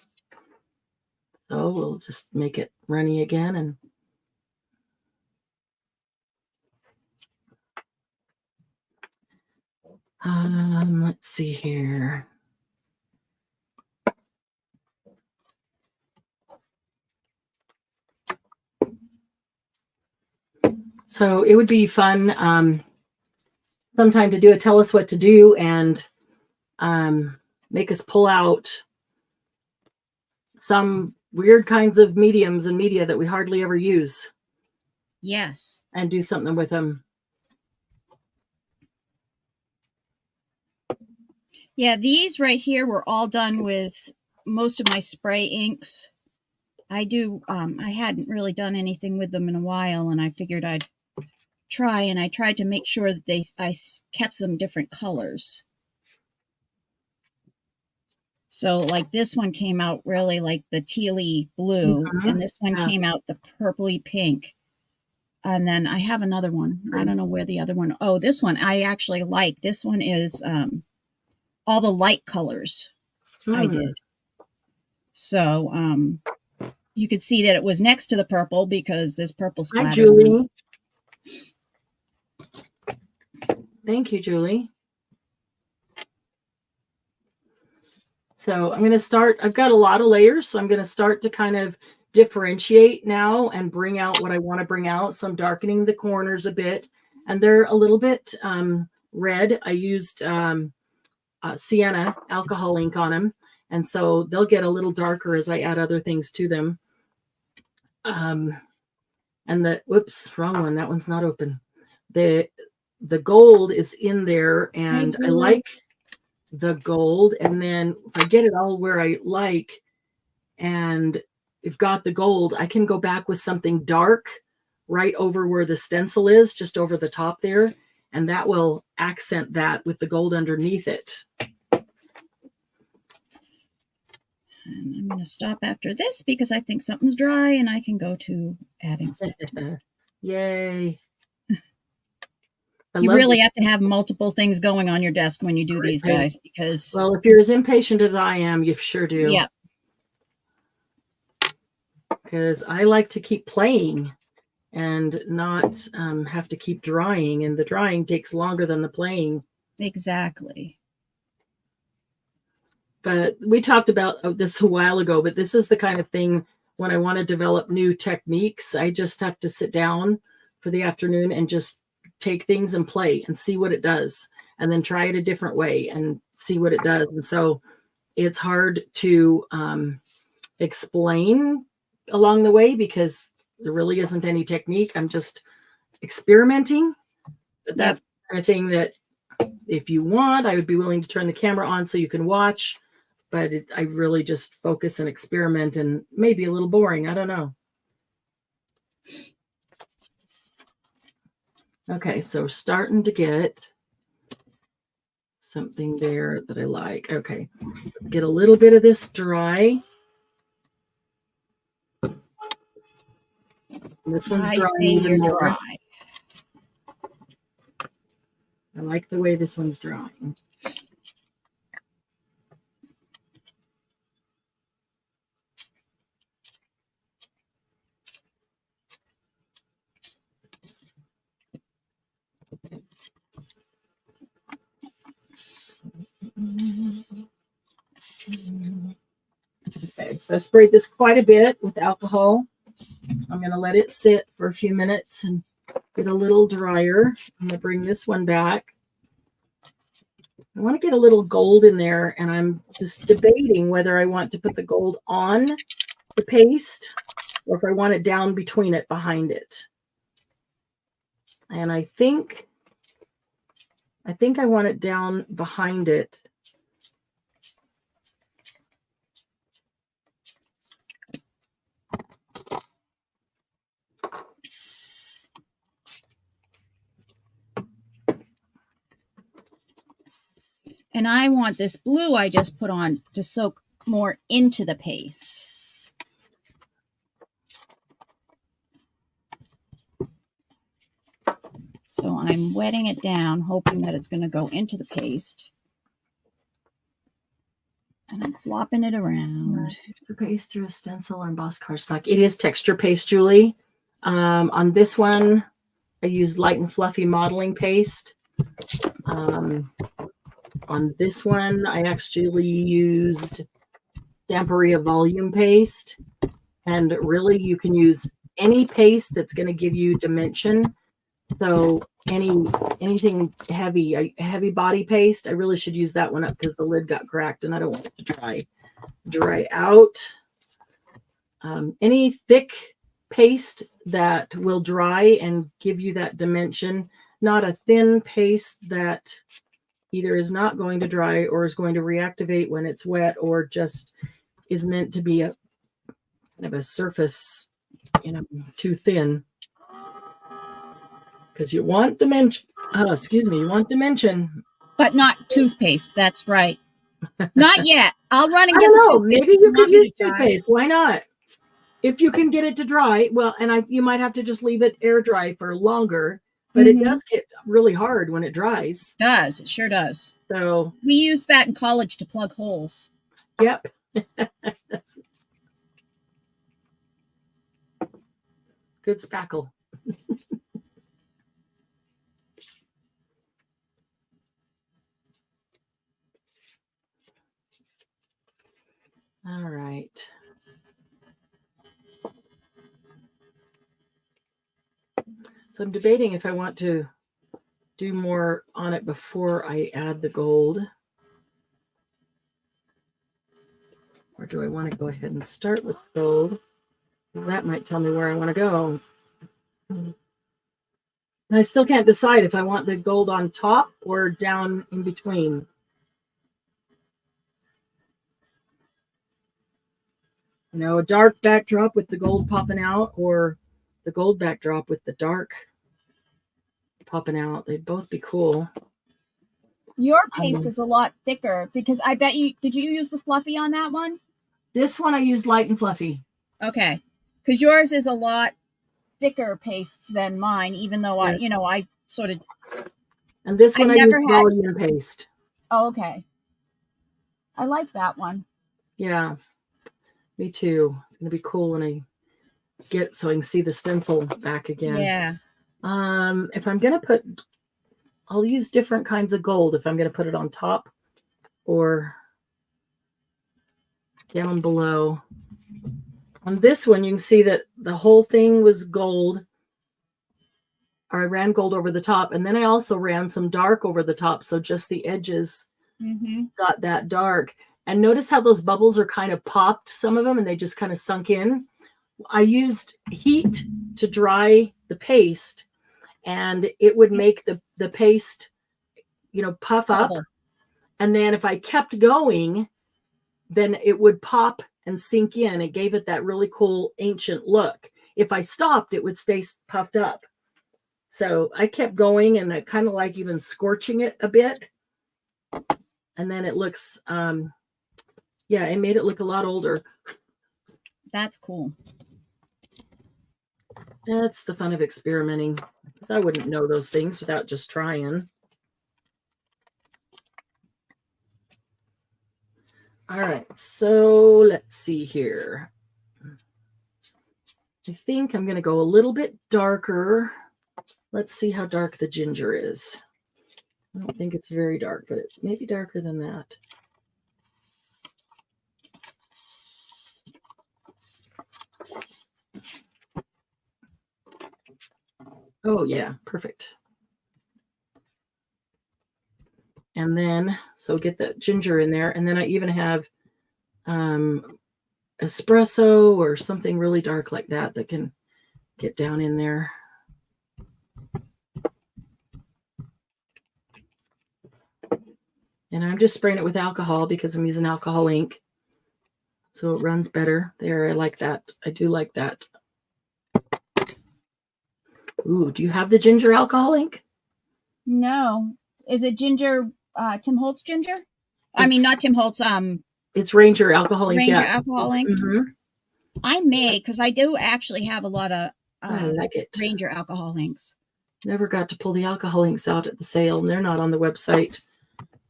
So we'll just make it runny again. And let's see here. So it would be fun sometime to do a tell us what to do and make us pull out some weird kinds of mediums and media that we hardly ever use. Yes. And do something with them. Yeah, these right here were all done with most of my spray inks. I hadn't really done anything with them in a while, and I figured I'd try, and I tried to make sure that I kept them different colors. So like this one came out really like the tealy blue, and this one came out the purpley pink. And then I have another one. I don't know where the other one. Oh, this one I actually like. This one is all the light colors I did. So you could see that it was next to the purple because this purple splatter. Hi, Julie. Thank you, Julie. So I'm going to start. I've got a lot of layers, so I'm going to start to kind of differentiate now and bring out what I want to bring out. So I'm darkening the corners a bit, and they're a little bit red. I used sienna alcohol ink on them, and so they'll get a little darker as I add other things to them. And the whoops, wrong one. That one's not open. The gold is in there, and I like the gold. And then if I get it all where I like, and you've got the gold, I can go back with something dark right over where the stencil is, just over the top there, and that will accent that with the gold underneath it. And I'm going to stop after this because I think something's dry and I can go to adding stuff. Yay. You really have to have multiple things going on your desk when you do these, guys, because... Well, if you're as impatient as I am, you sure do. Yeah. Because I like to keep playing and not have to keep drying, and the drying takes longer than the playing. Exactly. But we talked about this a while ago, but this is the kind of thing when I want to develop new techniques, I just have to sit down for the afternoon and just take things and play and see what it does, and then try it a different way and see what it does. And so it's hard to explain along the way because there really isn't any technique. I'm just experimenting. But that's the kind of thing that if you want, I would be willing to turn the camera on so you can watch. But I really just focus and experiment, and maybe a little boring. I don't know. Okay, so starting to get something there that I like. Okay, get a little bit of this dry. This one's dry even more. Dry. I like the way this one's drying. Okay, so I sprayed this quite a bit with alcohol. I'm going to let it sit for a few minutes and get a little drier. I'm going to bring this one back. I want to get a little gold in there, and I'm just debating whether I want to put the gold on the paste or if I want it down between it, behind it. And I think I want it down behind it. And I want this blue I just put on to soak more into the paste. So I'm wetting it down, hoping that it's going to go into the paste. And I'm flopping it around. Texture paste through a stencil or embossed cardstock. It is texture paste, Julie. On this one, I use light and fluffy modeling paste. On this one, I actually used Stamperia volume paste. And really, you can use any paste that's going to give you dimension. So anything heavy, a heavy body paste, I really should use that one up because the lid got cracked and I don't want it to dry out. Any thick paste that will dry and give you that dimension, not a thin paste that either is not going to dry or is going to reactivate when it's wet, or just is meant to be a kind of a surface, too thin. Because you want dimension. You want dimension. But not toothpaste. That's right. Not yet. I'll run and get the toothpaste. Maybe you could use toothpaste. Why not? If you can get it to dry, well, and you might have to just leave it air dry for longer, but it does get really hard when it dries. It does. It sure does. So we used that in college to plug holes. Yep. That's good spackle. All right. So I'm debating if I want to do more on it before I add the gold. Or do I want to go ahead and start with gold? That might tell me where I want to go. And I still can't decide if I want the gold on top or down in between. A dark backdrop with the gold popping out, or the gold backdrop with the dark popping out. They'd both be cool. Your paste is a lot thicker because I bet did you use the fluffy on that one? This one I use light and fluffy. Okay. Because yours is a lot thicker paste than mine, even though I sort of. And this one I use volume paste. Oh, okay. I like that one. Yeah, me too. It's going to be cool when I get so I can see the stencil back again. Yeah. If I'm going to I'll use different kinds of gold if I'm going to put it on top or down below. On this one, you can see that the whole thing was gold. I ran gold over the top, and then I also ran some dark over the top, so just the edges got that dark. And notice how those bubbles are kind of popped, some of them, and they just kind of sunk in. I used heat to dry the paste, and it would make the paste, puff up. And then if I kept going, then it would pop and sink in. It gave it that really cool ancient look. If I stopped, it would stay puffed up. So I kept going, and I kind of like even scorching it a bit. And then it looks, it made it look a lot older. That's cool. That's the fun of experimenting, because I wouldn't know those things without just trying. All right, so let's see here. I think I'm going to go a little bit darker. Let's see how dark the ginger is. I don't think it's very dark, but it may be darker than that. Oh, yeah, perfect. And then, so get that ginger in there. And then I even have espresso or something really dark like that can get down in there. And I'm just spraying it with alcohol because I'm using alcohol ink. So it runs better. There, I like that. I do like that. Ooh, do you have the ginger alcohol ink? No. Is it ginger, Tim Holtz ginger? I mean, not Tim Holtz. It's Ranger alcohol ink. Ranger alcohol ink. I may, because I do actually have a lot of I like it. Ranger alcohol inks. Never got to pull the alcohol inks out at the sale, and they're not on the website.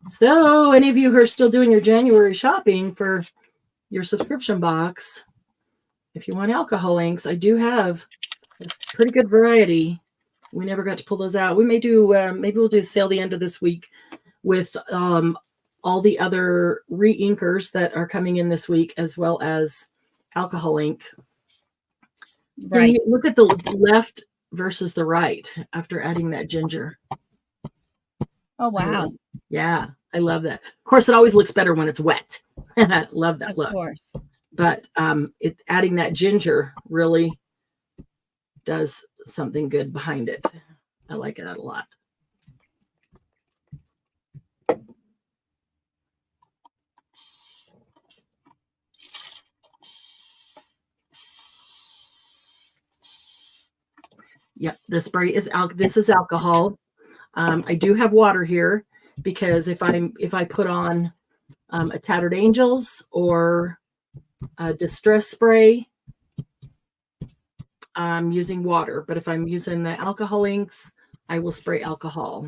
So any of you who are still doing your January shopping for your subscription box, if you want alcohol inks, I do have a pretty good variety. We never got to pull those out. We may do, maybe we'll do a sale the end of this week with all the other re-inkers that are coming in this week, as well as alcohol ink. Right. Look at the left versus the right after adding that ginger. Oh, wow. Yeah, I love that. Of course, it always looks better when it's wet. Love that look. Of course. But adding that ginger really does something good behind it. I like it a lot. Yep, the spray is this is alcohol. I do have water here because if I put on a Tattered Angels or a Distress spray, I'm using water. But if I'm using the alcohol inks, I will spray alcohol.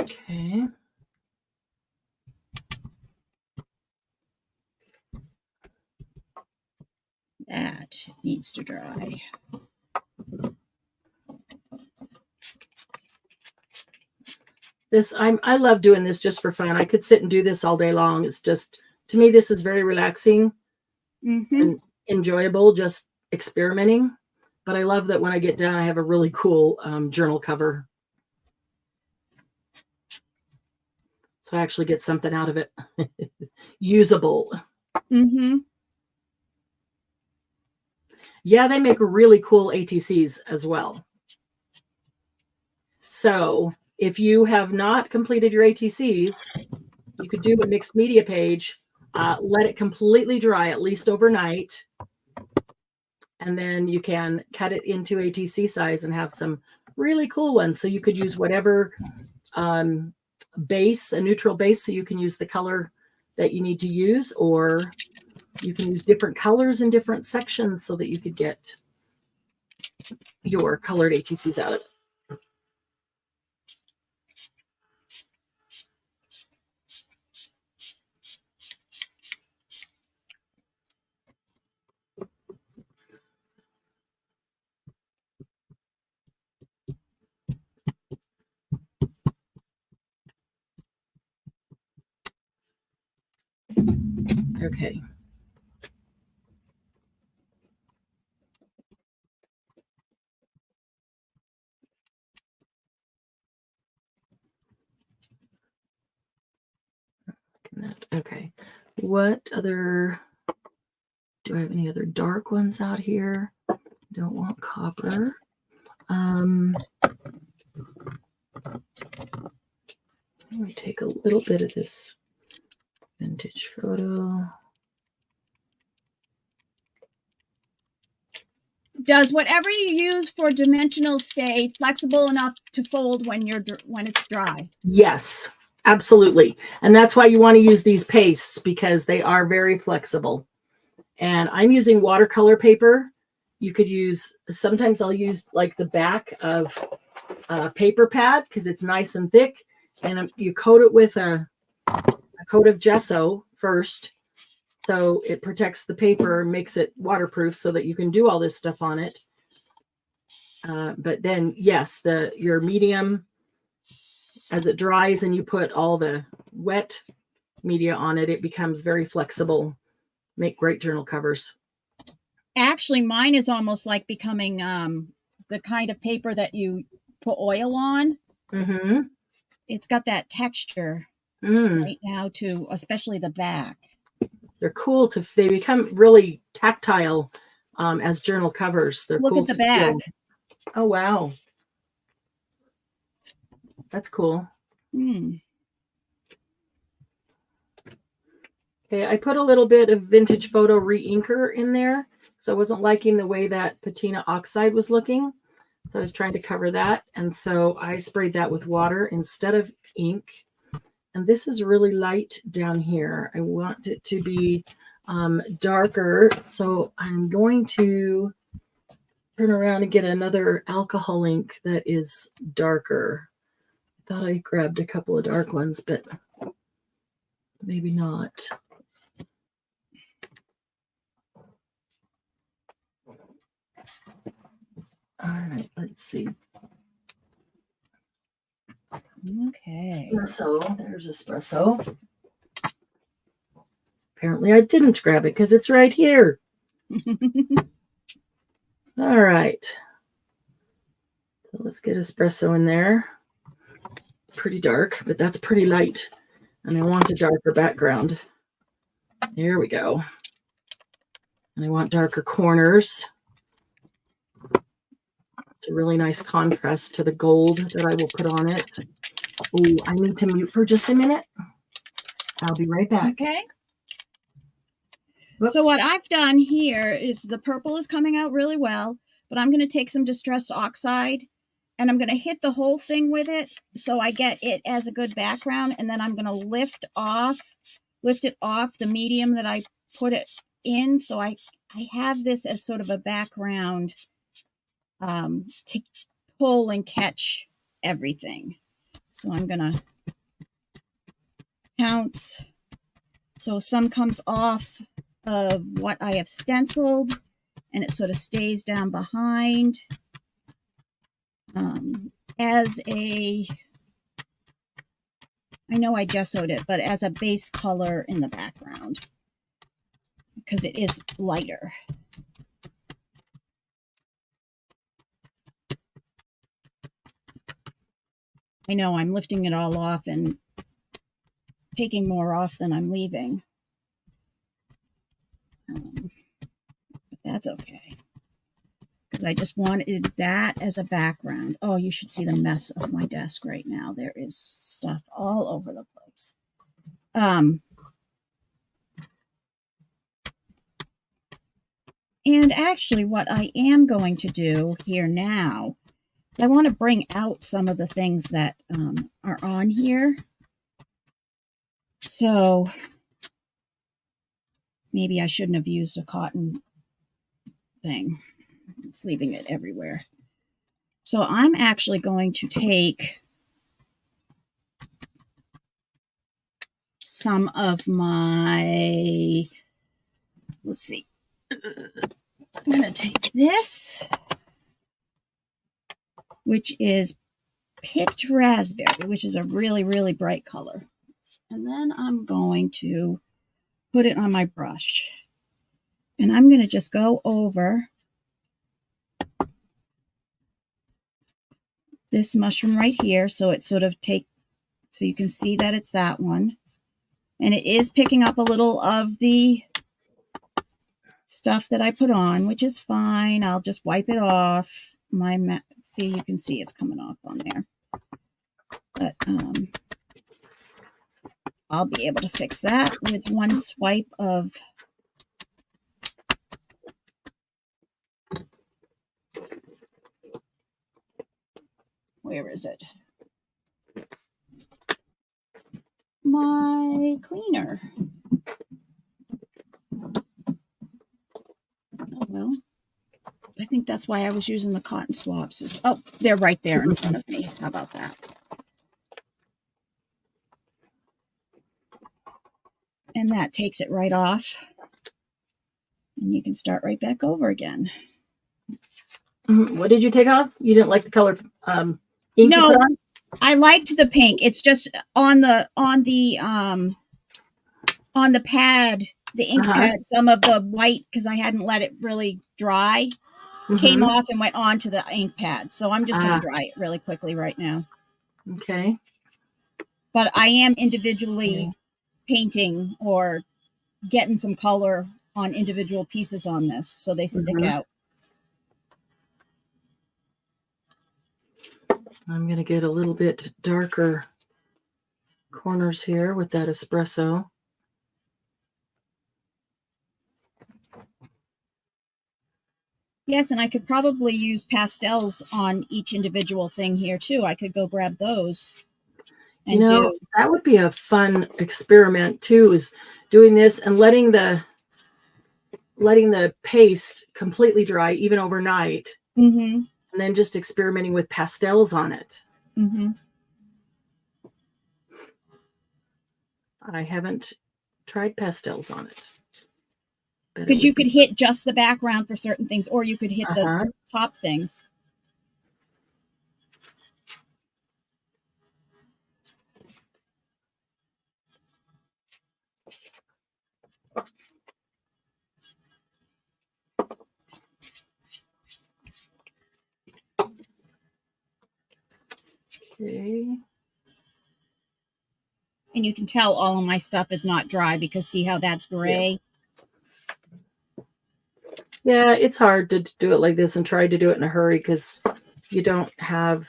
Okay. That needs to dry. I love doing this just for fun. I could sit and do this all day long. It's just, to me, this is very relaxing and enjoyable, just experimenting. But I love that when I get done, I have a really cool journal cover. So I actually get something out of it. Usable. Yeah, they make really cool ATCs as well. So if you have not completed your ATCs, you could do a mixed media page, let it completely dry, at least overnight. And then you can cut it into ATC size and have some really cool ones. So you could use whatever base, a neutral base, so you can use the color that you need to use, or you can use different colors in different sections so that you could get your colored ATCs out of it. Okay. Okay. What other, do I have any other dark ones out here? Don't want copper. I'm going to take a little bit of this vintage photo. Does whatever you use for dimensional stay flexible enough to fold when it's dry? Yes, absolutely. And that's why you want to use these pastes, because they are very flexible. And I'm using watercolor paper. You could use, sometimes I'll use like the back of a paper pad because it's nice and thick. And you coat it with a coat of gesso first, so it protects the paper and makes it waterproof so that you can do all this stuff on it. But then, yes, your medium, as it dries and you put all the wet media on it, it becomes very flexible. Make great journal covers. Actually, mine is almost like becoming the kind of paper that you put oil on. Mm-hmm. It's got that texture right now too, especially the back. They're cool they become really tactile as journal covers. They're Look cool at the back. Feel. Oh, wow. That's cool. Okay, I put a little bit of vintage photo re-inker in there, so I wasn't liking the way that patina oxide was looking. So I was trying to cover that. And so I sprayed that with water instead of ink. And this is really light down here. I want it to be darker. So I'm going to turn around and get another alcohol ink that is darker. I thought I grabbed a couple of dark ones, but maybe not. All right, let's see. Okay. Espresso. There's espresso. Apparently I didn't grab it because it's right here. All right. So let's get espresso in there. Pretty dark, but that's pretty light. And I want a darker background. There we go. And I want darker corners. It's a really nice contrast to the gold that I will put on it. Oh, I need to mute for just a minute. I'll be right back. Okay. Whoops. So what I've done here is the purple is coming out really well, but I'm going to take some Distress Oxide and I'm going to hit the whole thing with it so I get it as a good background, and then I'm going to lift it off the medium that I put it in, so I have this as sort of a background to pull and catch everything. So I'm going to count. So some comes off of what I have stenciled and it sort of stays down behind as a, I know I gessoed it, but as a base color in the background because it is lighter. I know I'm lifting it all off and taking more off than I'm leaving. But that's okay. Because I just wanted that as a background. Oh, you should see the mess of my desk right now. There is stuff all over the place. And actually what I am going to do here now is I want to bring out some of the things that are on here. So maybe I shouldn't have used a cotton thing. It's leaving it everywhere. So I'm actually going to take some of my, let's see, I'm going to take this, which is picked raspberry, which is a really, really bright color. And then I'm going to put it on my brush. And I'm going to just go over this mushroom right here. So it sort of so you can see that it's that one. And it is picking up a little of the stuff that I put on, which is fine. I'll just wipe it off. See, you can see it's coming off on there. But I'll be able to fix that with one swipe of where is it? My cleaner. Oh, well, I think that's why I was using the cotton swabs. Oh, they're right there in front of me. How about that? And that takes it right off. And you can start right back over again. What did you take off? You didn't like the color ink? No, I liked the pink. It's just on the pad, the ink pad, some of the white, because I hadn't let it really dry, came off and went on to the ink pad. So I'm just going to dry it really quickly right now. Okay. But I am individually painting or getting some color on individual pieces on this so they stick out. I'm going to get a little bit darker corners here with that espresso. Yes, and I could probably use pastels on each individual thing here too. I could go grab those. And that would be a fun experiment too, is doing this and letting the paste completely dry, even overnight. And then just experimenting with pastels on it. I haven't tried pastels on it. Because you could hit just the background for certain things, or you could hit the top things. Okay. And you can tell all of my stuff is not dry because see how that's gray? Yeah, it's hard to do it like this and try to do it in a hurry because you don't have,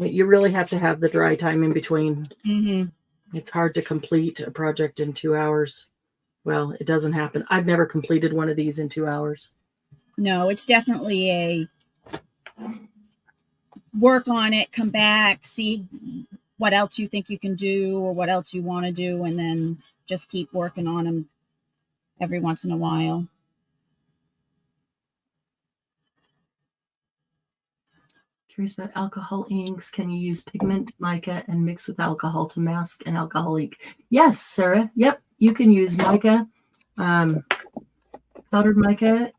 you really have to have the dry time in between. It's hard to complete a project in 2 hours. Well, it doesn't happen. I've never completed one of these in 2 hours. No, it's definitely a work on it, come back, see what else you think you can do or what else you want to do, and then just keep working on them every once in a while. Curious about alcohol inks. Can you use pigment mica and mix with alcohol to mask an alcohol ink? Yes, Sarah. Yep, you can use mica, powdered mica,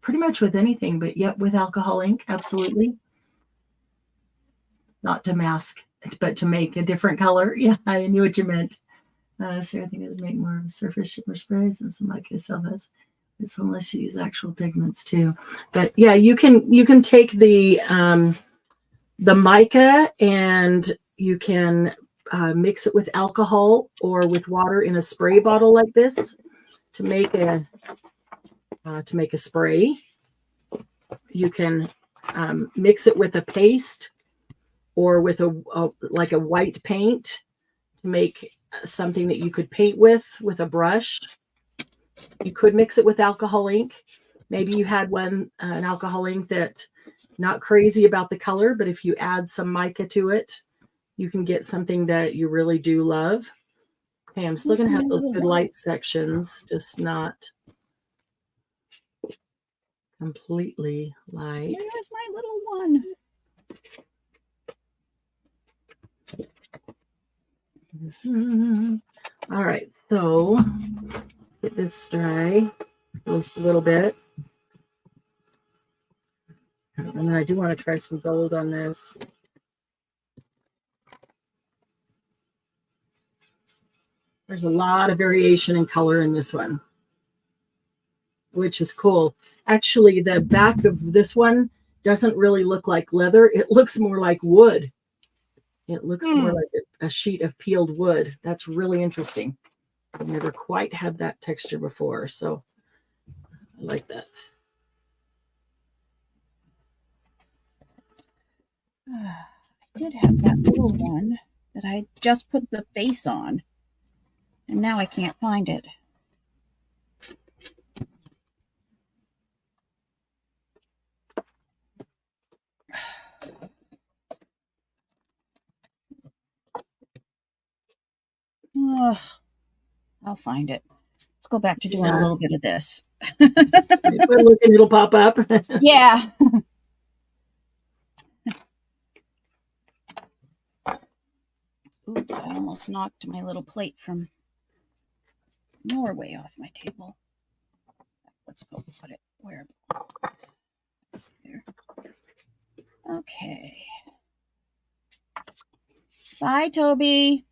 pretty much with anything, but yep, with alcohol ink, absolutely. Not to mask, but to make a different color. Yeah, I knew what you meant. Sarah, I think I would make more of a surface shimmer sprays and some mica itself has this, unless you use actual pigments too. But yeah, you can take the mica and you can mix it with alcohol or with water in a spray bottle like this to make a spray. You can mix it with a paste or with like a white paint to make something that you could paint with a brush. You could mix it with alcohol ink. Maybe you had an alcohol ink that not crazy about the color, but if you add some mica to it, you can get something that you really do love. Okay, I'm still going to have those good light sections, just not completely light. Here's my little one. All right, so get this dry just a little bit. And then I do want to try some gold on this. There's a lot of variation in color in this one, which is cool. Actually, the back of this one doesn't really look like leather. It looks more like wood. It looks more like a sheet of peeled wood. That's really interesting. I've never quite had that texture before, so I like that. I did have that little one that I just put the face on, and now I can't find it. Ugh, I'll find it. Let's go back to doing a little bit of this. It'll pop up. Yeah. Oops, I almost knocked my little plate from Norway off my table. Let's go put it where? There. Okay. Bye, Toby.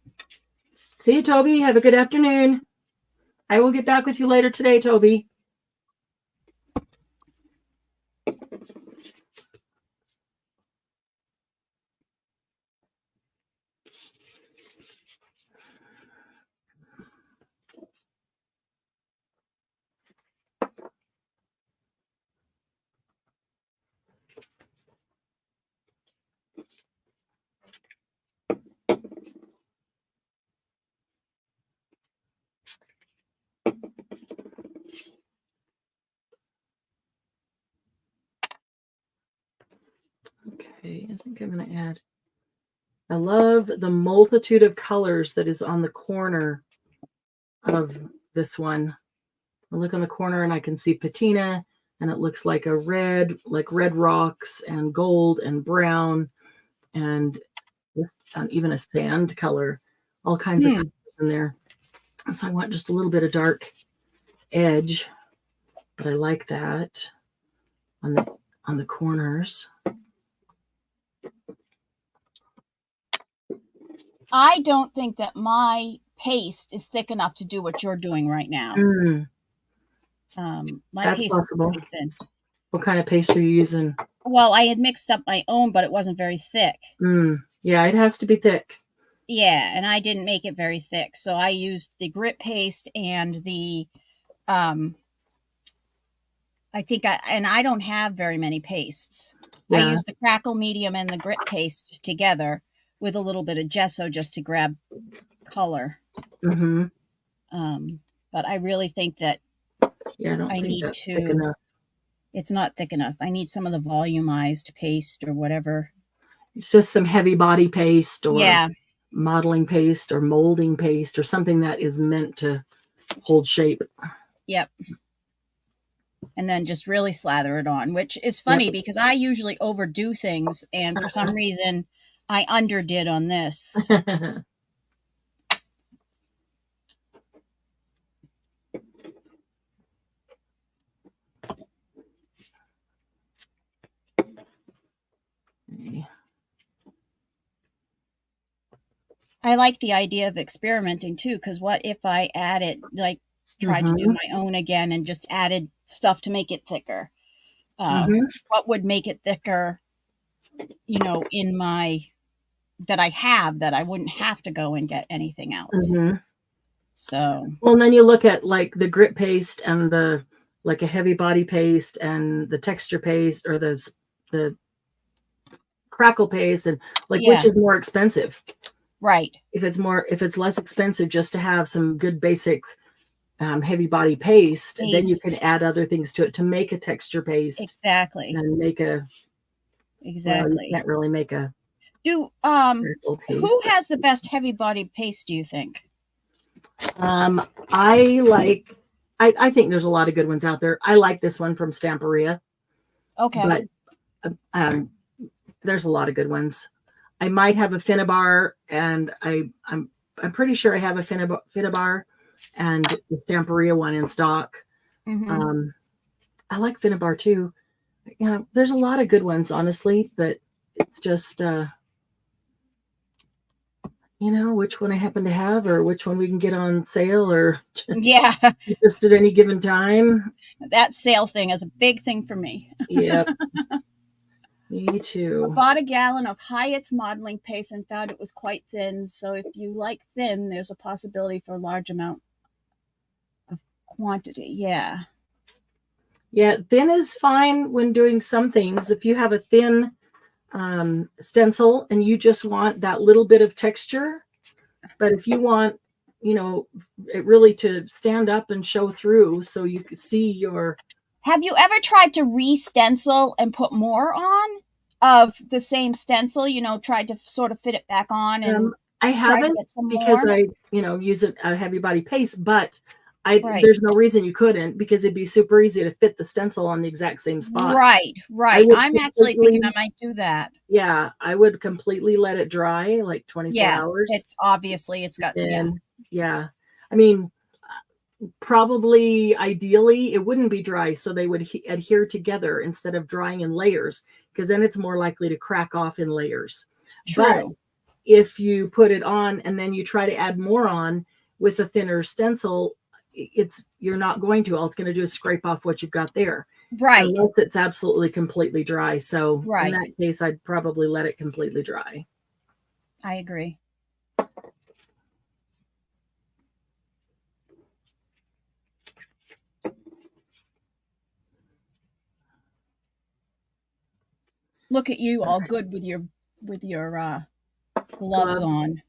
See you, Toby. Have a good afternoon. I will get back with you later today, Toby. Okay, I think I'm going to add. I love the multitude of colors that is on the corner of this one. I look on the corner and I can see patina, and it looks like a red, like red rocks and gold and brown and even a sand color, all kinds of colors in there. So I want just a little bit of dark edge, but I like that on the corners. I don't think that my paste is thick enough to do what you're doing right now. My That's paste possible. is pretty thin. What kind of paste are you using? Well, I had mixed up my own, but it wasn't very thick. Yeah, it has to be thick. Yeah, and I didn't make it very thick, so I used the grit paste and the I don't have very many pastes. Yeah. I used the crackle medium and the grit paste together with a little bit of gesso just to grab color. But I really think that I need to. Thick enough. It's not thick enough. I need some of the volumized paste or whatever. It's just some heavy body paste or modeling paste or molding paste or something that is meant to hold shape. Yep. And then just really slather it on, which is funny because I usually overdo things, and for some reason I underdid on this. I like the idea of experimenting too, because what if I added, like, tried to do my own again and just added stuff to make it thicker? What would make it thicker, in my, that I have, that I wouldn't have to go and get anything else? So. Well, and then you look at like the grit paste and the, like a heavy body paste and the texture paste or the crackle paste and like, which is more expensive? Right. If it's less expensive just to have some good basic heavy body paste, then you can add other things to it to make a texture paste. Exactly. And make a, well, you can't really make a who has the best heavy body paste, do you think? I think there's a lot of good ones out there. I like this one from Stamperia. Okay. But there's a lot of good ones. I might have a Finnabar, and I'm pretty sure I have a Finnabar and the Stamperia one in stock. Mm-hmm. I like Finnabar too. There's a lot of good ones, honestly, but it's just which one I happen to have, or which one we can get on sale, or just at any given time. That sale thing is a big thing for me. Yep. Me too. I bought a gallon of Hyatt's modeling paste and found it was quite thin. So if you like thin, there's a possibility for a large amount of quantity. Yeah. Yeah, thin is fine when doing some things. If you have a thin stencil and you just want that little bit of texture, but if you want, it really to stand up and show through so you can see your... Have you ever tried to re-stencil and put more on of the same stencil, tried to sort of fit it back on? And I haven't, because I, use a heavy body paste, but there's no reason you couldn't, because it'd be super easy to fit the stencil on the exact same spot. Right. I'm actually thinking I might do that. Yeah, I would completely let it dry, like 24 hours. It's got... Yeah. I mean, probably ideally it wouldn't be dry, so they would adhere together instead of drying in layers, because then it's more likely to crack off in layers. True. But if you put it on and then you try to add more on with a thinner stencil, you're not going to. All it's going to do is scrape off what you've got there. Right. Unless it's absolutely completely dry. So in that case, I'd probably let it completely dry. I agree. Look at you, all good with your gloves on.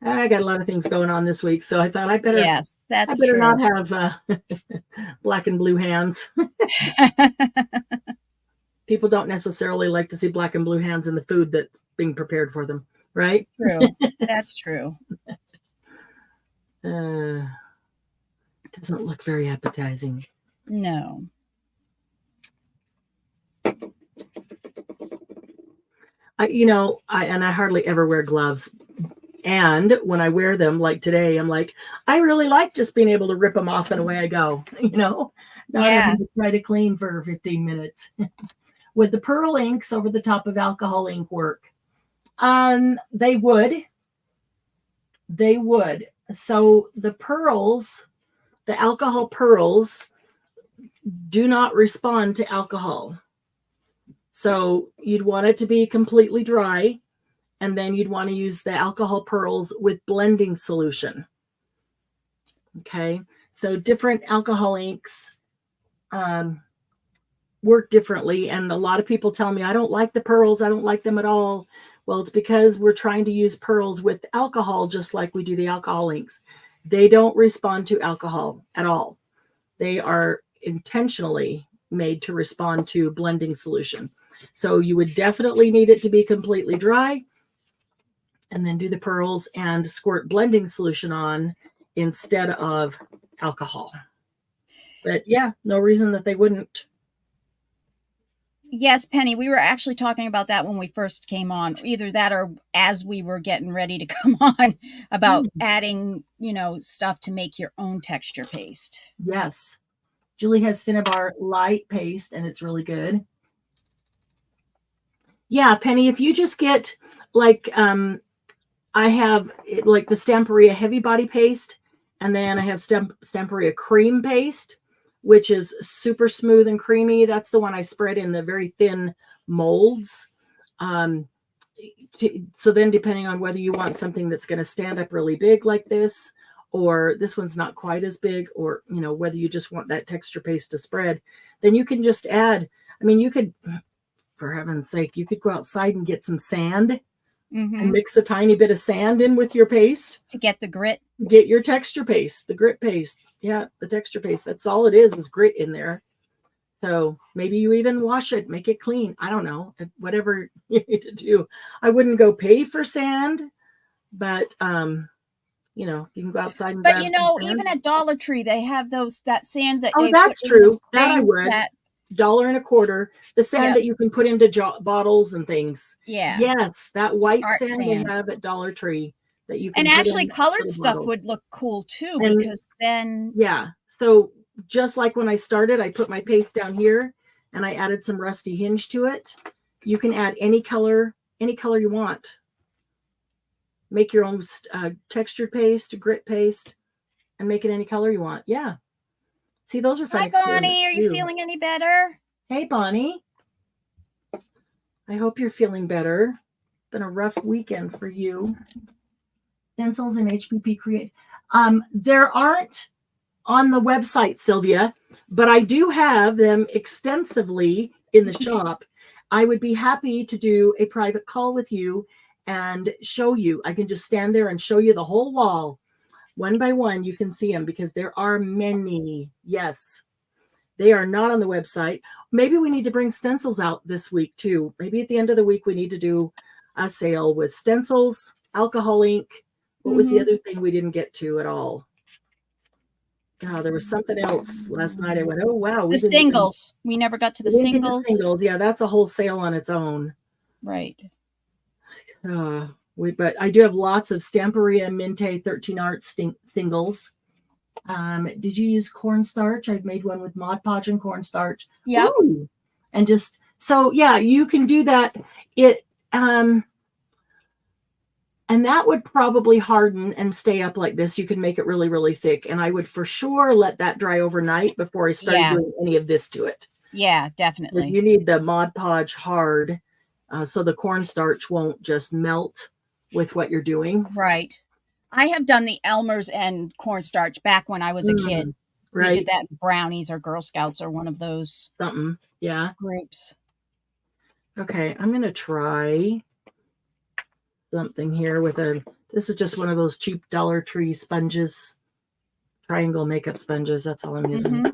I got a lot of things going on this week, so I thought I better. Yes, that's true. I better not have black and blue hands. People don't necessarily like to see black and blue hands in the food that's being prepared for them, right? True. That's true. It doesn't look very appetizing. No. I hardly ever wear gloves. And when I wear them, like today, I'm like, I really like just being able to rip them off and away I go, not having to try to clean for 15 minutes. Would the pearl inks over the top of alcohol ink work? They would. So the pearls, the alcohol pearls, do not respond to alcohol. So you'd want it to be completely dry, and then you'd want to use the alcohol pearls with blending solution. Okay, so different alcohol inks work differently, and a lot of people tell me, I don't like the pearls, I don't like them at all. Well, it's because we're trying to use pearls with alcohol just like we do the alcohol inks. They don't respond to alcohol at all. They are intentionally made to respond to blending solution. So you would definitely need it to be completely dry, and then do the pearls and squirt blending solution on instead of alcohol. But yeah, no reason that they wouldn't. Yes, Penny, we were actually talking about that when we first came on, either that or as we were getting ready to come on, about adding, stuff to make your own texture paste. Yes. Julie has Finnabar light paste, and it's really good. Yeah, Penny, if you just get like, I have like the Stamperia heavy body paste, and then I have Stamperia cream paste, which is super smooth and creamy. That's the one I spread in the very thin molds. So then depending on whether you want something that's going to stand up really big like this, or this one's not quite as big, or, whether you just want that texture paste to spread, then you can just add, you could, for heaven's sake, you could go outside and get some sand, and mix a tiny bit of sand in with your paste. To get the grit. Get your texture paste, the grit paste. Yeah, the texture paste. That's all it is grit in there. So maybe you even wash it, make it clean. I don't know, whatever you need to do. I wouldn't go pay for sand, but you know, you can go outside and but you know, even at Dollar Tree, they have that sand that that's true. That I would. $1.25. The sand that you can put into bottles and things. Yeah. Yes, that white sand they have at Dollar Tree that you can. And actually, colored stuff would look cool too, because then. Yeah. So just like when I started, I put my paste down here and I added some rusty hinge to it. You can add any color you want. Make your own textured paste, grit paste, and make it any color you want. Yeah. See, those are fun. Hi, Bonnie. Are you feeling any better? Hey, Bonnie. I hope you're feeling better. It's been a rough weekend for you. Stencils and HPP Create. There aren't on the website, Sylvia, but I do have them extensively in the shop. I would be happy to do a private call with you and show you. I can just stand there and show you the whole wall. One by one, you can see them because there are many. Yes, they are not on the website. Maybe we need to bring stencils out this week too. Maybe at the end of the week, we need to do a sale with stencils, alcohol ink. What was the other thing we didn't get to at all? Oh, there was something else last night. I went, oh, wow. The singles. We never got to the singles. Yeah, that's a whole sale on its own. Right. But I do have lots of Stamperia Minte 13 Art singles. Did you use cornstarch? I've made one with Mod Podge and cornstarch. Yeah. And just so yeah, you can do that. And that would probably harden and stay up like this. You can make it really, really thick. And I would for sure let that dry overnight before I started doing any of this to it. Yeah, definitely. Because you need the Mod Podge hard, so the cornstarch won't just melt with what you're doing. Right. I have done the Elmer's and cornstarch back when I was a kid. Right. We did that in Brownies or Girl Scouts or one of those groups. Okay, I'm going to try something here with this is just one of those cheap Dollar Tree sponges, triangle makeup sponges. That's all I'm using.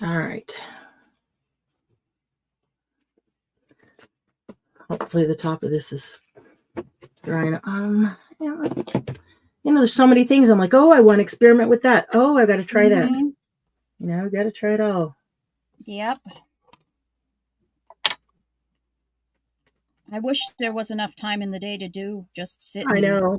All right. Hopefully the top of this is drying. There's so many things. I'm like, oh, I want to experiment with that. Oh, I got to try that. I got to try it all. Yep. I wish there was enough time in the day to do just sit. I know.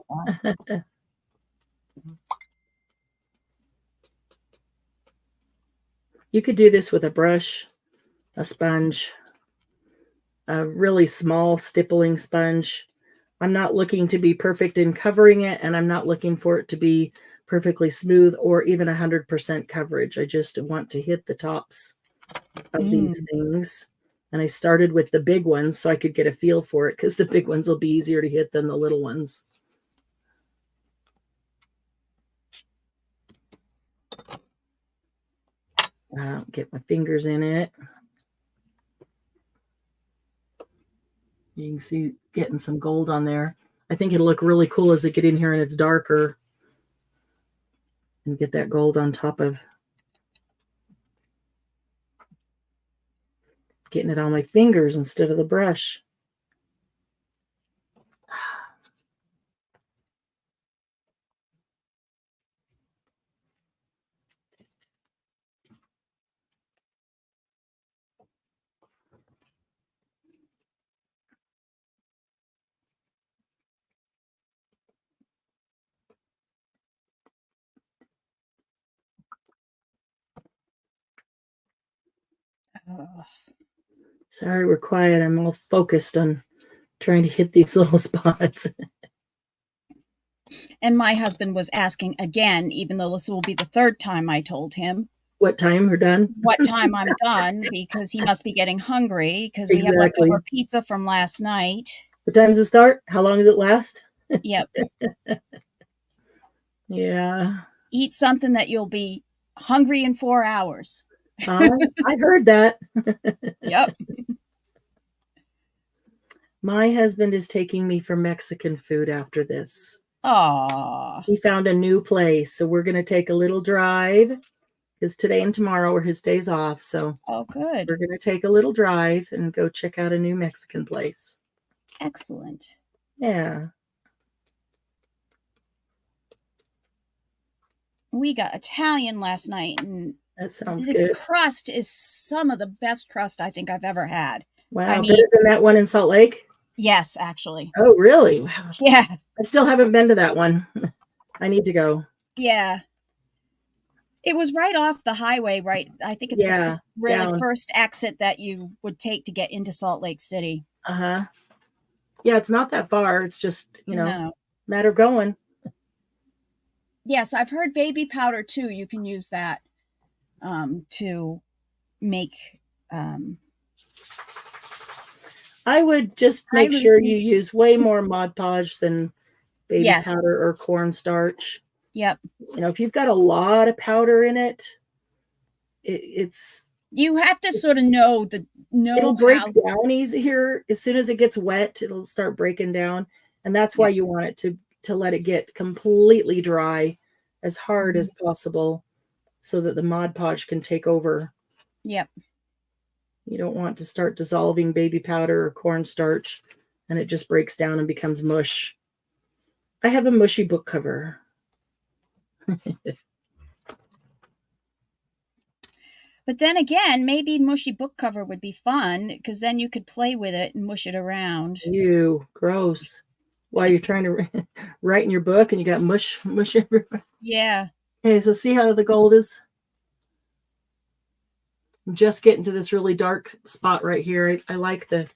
You could do this with a brush, a sponge, a really small stippling sponge. I'm not looking to be perfect in covering it, and I'm not looking for it to be perfectly smooth or even 100% coverage. I just want to hit the tops of these things. And I started with the big ones so I could get a feel for it, because the big ones will be easier to hit than the little ones. Get my fingers in it. You can see getting some gold on there. I think it'll look really cool as it get in here and it's darker. And get that gold on top of. Getting it on my fingers instead of the brush. Sorry, we're quiet. I'm all focused on trying to hit these little spots. And my husband was asking again, even though this will be the third time I told him. What time we're done? What time I'm done, because he must be getting hungry, because we have leftover pizza from last night. What time does it start? How long does it last? Yep. Yeah. eat something that you'll be hungry in 4 hours. I heard that. Yep. My husband is taking me for Mexican food after this. Aww. He found a new place, so we're going to take a little drive because today and tomorrow are his days off. So good. We're going to take a little drive and go check out a new Mexican place. Excellent. Yeah. We got Italian last night, and that sounds good. The crust is some of the best crust I think I've ever had. Wow, better than that one in Salt Lake? Yes, actually. Oh, really? Wow. Yeah. I still haven't been to that one. I need to go. Yeah. It was right off the highway, right? I think it's the really first exit that you would take to get into Salt Lake City. Uh-huh. Yeah, it's not that far. It's just, matter of going. Yes, I've heard baby powder too. You can use that to make. I would just make sure you use way more Mod Podge than baby powder or cornstarch. Yep. If you've got a lot of powder in it, it's. You have to sort of know it'll break down easier. As soon as it gets wet, it'll start breaking down. And that's why you want it to let it get completely dry as hard as possible so that the Mod Podge can take over. Yep. You don't want to start dissolving baby powder or cornstarch and it just breaks down and becomes mush. I have a mushy book cover. But then again, maybe mushy book cover would be fun because then you could play with it and mush it around. Ew, gross. While you're trying to write in your book and you got mush everywhere. Yeah. Okay, so see how the gold is? I'm just getting to this really dark spot right here. I like that.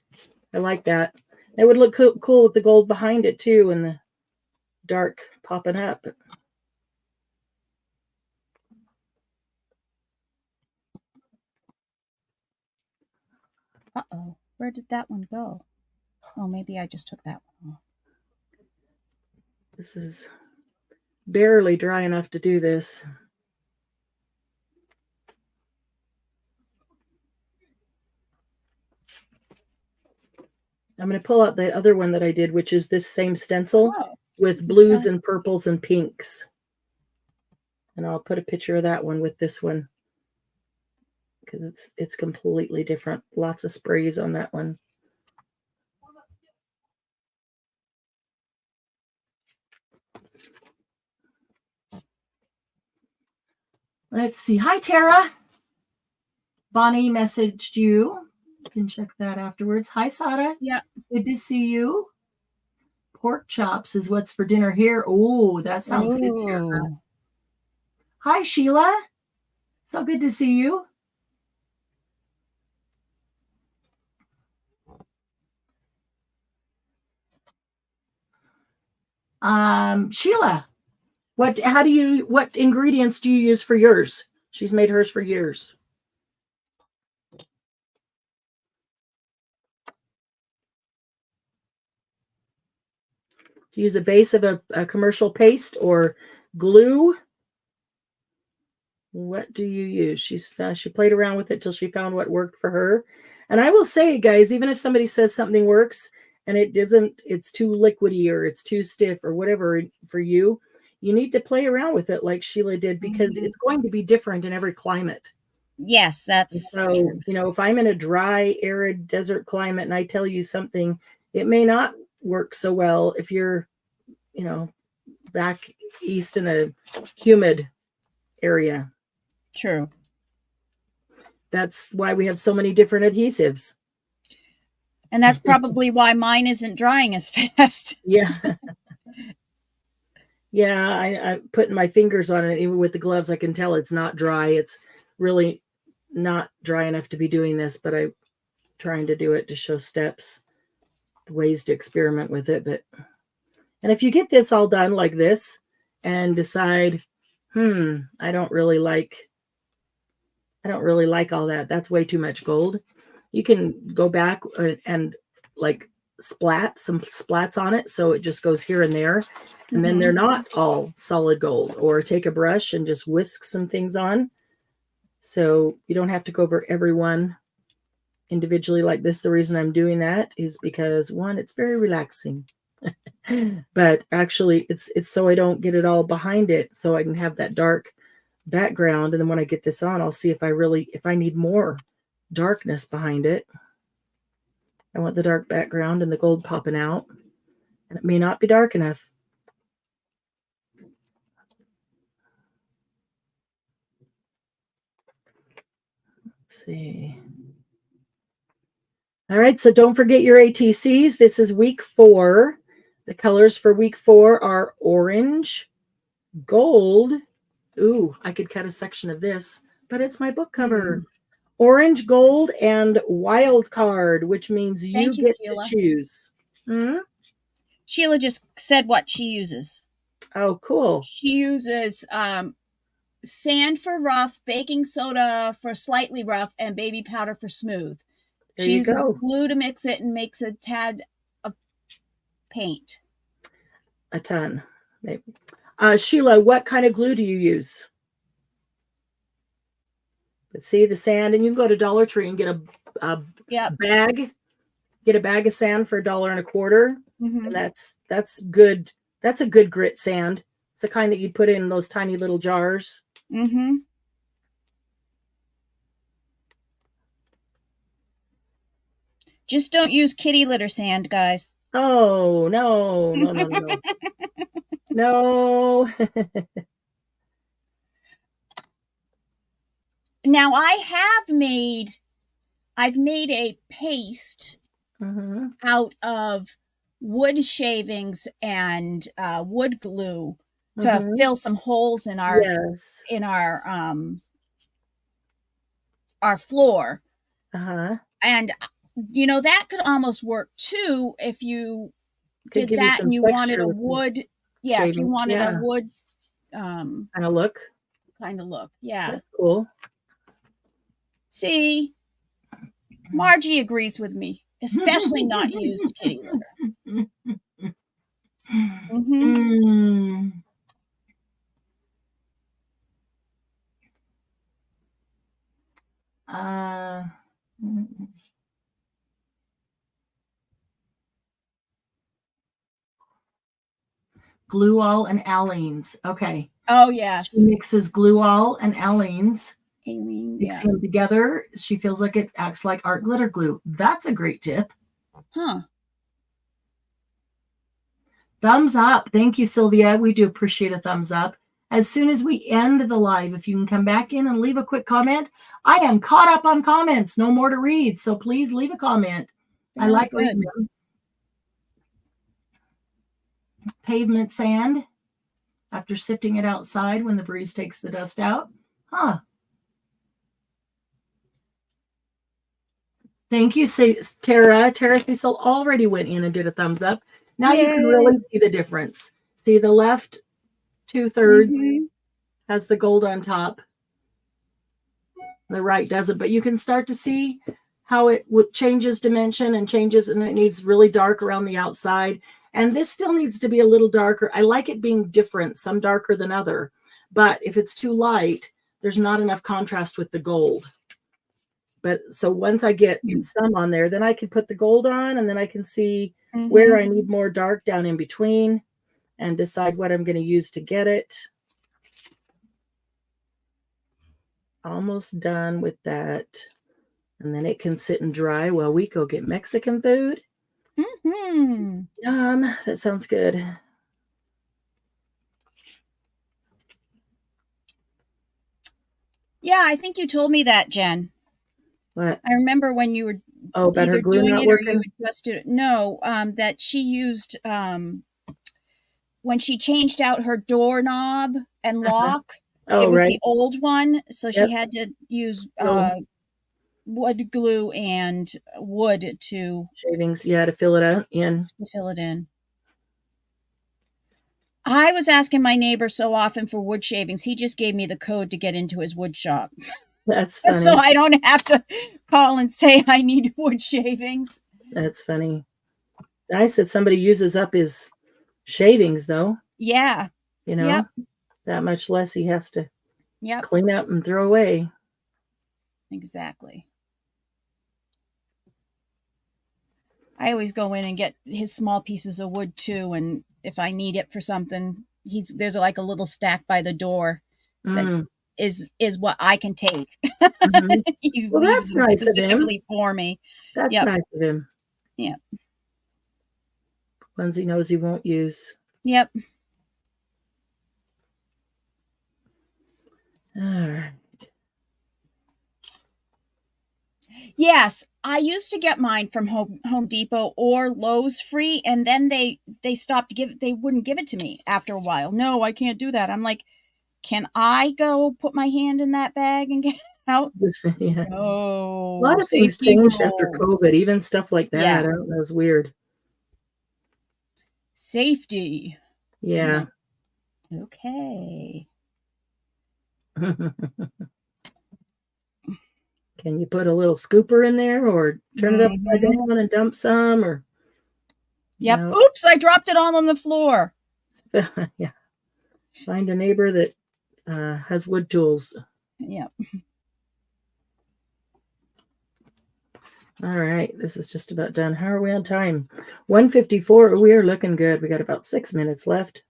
It would look cool with the gold behind it too and the dark popping up. Uh-oh. Where did that one go? Oh, maybe I just took that one off. This is barely dry enough to do this. I'm going to pull out the other one that I did, which is this same stencil with blues and purples and pinks. And I'll put a picture of that one with this one because it's completely different. Lots of sprays on that one. Let's see. Hi, Tara. Bonnie messaged you. You can check that afterwards. Hi, Sada. Yeah. Good to see you. Pork chops is what's for dinner here. Oh, that sounds good, Tara. Hi, Sheila. So good to see you. Sheila, what ingredients do you use for yours? She's made hers for years. Do you use a base of a commercial paste or glue? What do you use? She played around with it till she found what worked for her. And I will say, guys, even if somebody says something works and it doesn't, it's too liquidy or it's too stiff or whatever for you, you need to play around with it like Sheila did because it's going to be different in every climate. Yes, that's so if I'm in a dry, arid desert climate and I tell you something, it may not work so well if you're, back east in a humid area. True. That's why we have so many different adhesives. And that's probably why mine isn't drying as fast. Yeah. Yeah, I putting my fingers on it, even with the gloves, I can tell it's not dry. It's really not dry enough to be doing this, but I'm trying to do it to show steps, ways to experiment with it. And if you get this all done like this and decide, I don't really like all that. That's way too much gold. You can go back and like some splats on it. So it just goes here and there. And then they're not all solid gold. Or take a brush and just whisk some things on. So you don't have to go over every one individually like this. The reason I'm doing that is because, one, it's very relaxing. But actually it's so I don't get it all behind it, so I can have that dark background. And then when I get this on, I'll see if I need more darkness behind it. I want the dark background and the gold popping out, and it may not be dark enough. Let's see. All right, so don't forget your ATCs. This is week 4. The colors for week 4 are orange, gold. Ooh, I could cut a section of this, but it's my book cover. Orange, gold, and wild card, which means you get to choose. Sheila just said what she uses. Oh, cool. She uses sand for rough, baking soda for slightly rough, and baby powder for smooth. She uses glue to mix it and makes a tad of paint. A ton, maybe. Sheila, what kind of glue do you use? Let's see, the sand, and you can go to Dollar Tree and get a bag. Get a bag of sand for $1.25. And that's good. That's a good grit sand. It's the kind that you put in those tiny little jars. Just don't use kitty litter sand, guys. Oh, no. No. Now I've made a paste out of wood shavings and wood glue to fill some holes in our our floor. And you know, that could almost work too if you did that and you wanted a wood. Yeah, if you wanted a wood kind of look. Yeah. That's cool. See, Margie agrees with me, especially not used kitty litter. Gluol and allenes. Okay. Oh, yes. She mixes gluol and allenes. Mixing them together. She feels like it acts like art glitter glue. That's a great tip. Thumbs up. Thank you, Sylvia. We do appreciate a thumbs up. As soon as we end the live, if you can come back in and leave a quick comment. I am caught up on comments. No more to read. So please leave a comment. I like reading them. Pavement sand. After sifting it outside when the breeze takes the dust out. Thank you, Tara. Tara Cecil already went in and did a thumbs up. Now you can really see the difference. See, the left 2/3 has the gold on top. The right doesn't, but you can start to see how it changes dimension and changes, and it needs really dark around the outside. And this still needs to be a little darker. I like it being different, some darker than other. But if it's too light, there's not enough contrast with the gold. But so once I get some on there, then I can put the gold on, and then I can see where I need more dark down in between and decide what I'm going to use to get it. Almost done with that. And then it can sit and dry while we go get Mexican food. Yum. That sounds good. Yeah, I think you told me that, Jen. What? I remember when you were either doing it or you adjusted it. No, that she used when she changed out her doorknob and lock. It was the old one, so she had to use wood glue and wood to shavings. Yeah, to fill it in. I was asking my neighbor so often for wood shavings. He just gave me the code to get into his wood shop. That's funny. So I don't have to call and say I need wood shavings. That's funny. nice that somebody uses up his shavings, though. Yeah. You know, that much less he has to Yep. clean up and throw away. Exactly. I always go in and get his small pieces of wood too, and if I need it for something, there's like a little stack by the door that is what I can take. He well, leaves that's them nice specifically of him. for me. That's nice of him. Yeah. Ones he knows he won't use. Yep. All right. Yes, I used to get mine from Home Depot or Lowe's free, and then they stopped they wouldn't give it to me after a while. No, I can't do that. I'm like, can I go put my hand in that bag and get it out? Yeah. No. A lot of things changed after COVID, even stuff like that. Yeah. I don't know, it's weird. Safety. Yeah. Okay. Can you put a little scooper in there or turn it upside down and dump some? Or yep. Oops, I dropped it all on the floor. Yeah. Find a neighbor that has wood tools. Yep. All right. This is just about done. How are we on time? 1:54. We are looking good. We got about 6 minutes left.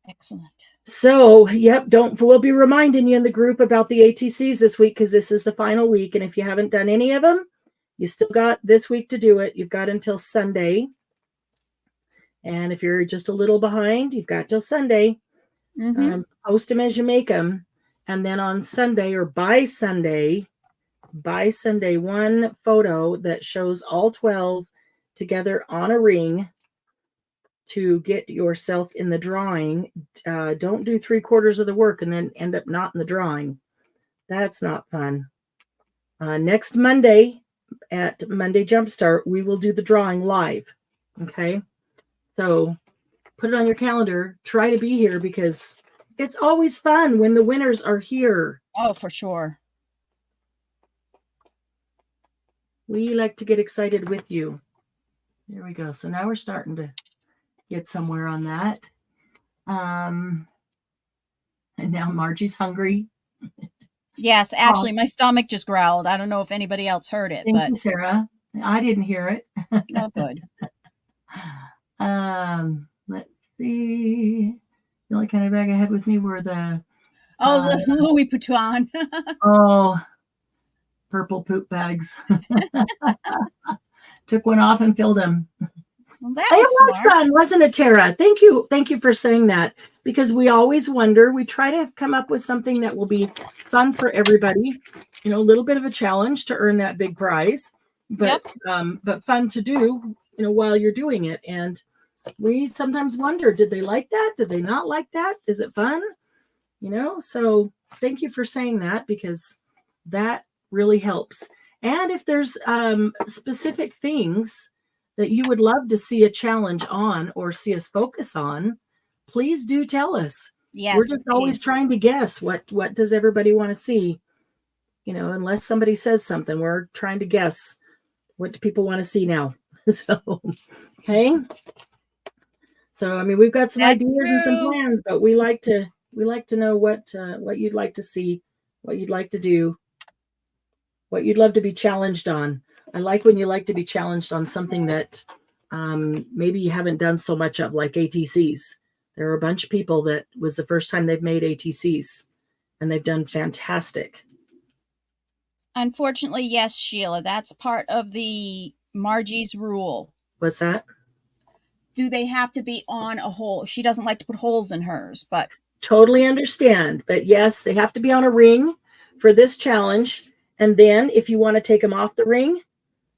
Excellent. So, yep, we'll be reminding you in the group about the ATCs this week because this is the final week. And if you haven't done any of them, you still got this week to do it. You've got until Sunday. And if you're just a little behind, you've got till Sunday. Post them as you make them. And then on Sunday or by Sunday, one photo that shows all 12 together on a ring to get yourself in the drawing. Don't do 3/4 of the work and then end up not in the drawing. That's not fun. Next Monday at Monday Jumpstart, we will do the drawing live. Okay. So put it on your calendar. Try to be here because it's always fun when the winners are here. Oh, for sure. We like to get excited with you. There we go. So now we're starting to get somewhere on that. And now Margie's hungry. Yes, actually, my stomach just growled. I don't know if anybody else heard it. Thank you, Sarah. I didn't hear it. Oh, good. Let's see. The only kind of bag I had with me were the the Louis Vuitton. Purple poop bags. Took one off and filled them. Well, that was fun, wasn't it, Tara? Thank you for saying that because we always wonder. We try to come up with something that will be fun for everybody. A little bit of a challenge to earn that big prize, but fun to do. While you're doing it, and we sometimes wonder: did they like that? Did they not like that? Is it fun? So thank you for saying that because that really helps. And if there's specific things that you would love to see a challenge on or see us focus on, please do tell us. Yes, we're just always trying to guess what does everybody want to see. Unless somebody says something, we're trying to guess what do people want to see now. So, okay. So, we've got some ideas and some plans, but we like to know what you'd like to see, what you'd like to do, what you'd love to be challenged on. I like when you like to be challenged on something that maybe you haven't done so much of, like ATCs. There are a bunch of people that was the first time they've made ATCs, and they've done fantastic. Unfortunately, yes, Sheila. That's part of the Margie's rule. What's that? Do they have to be on a hole? She doesn't like to put holes in hers, but... Totally understand. But yes, they have to be on a ring for this challenge. And then if you want to take them off the ring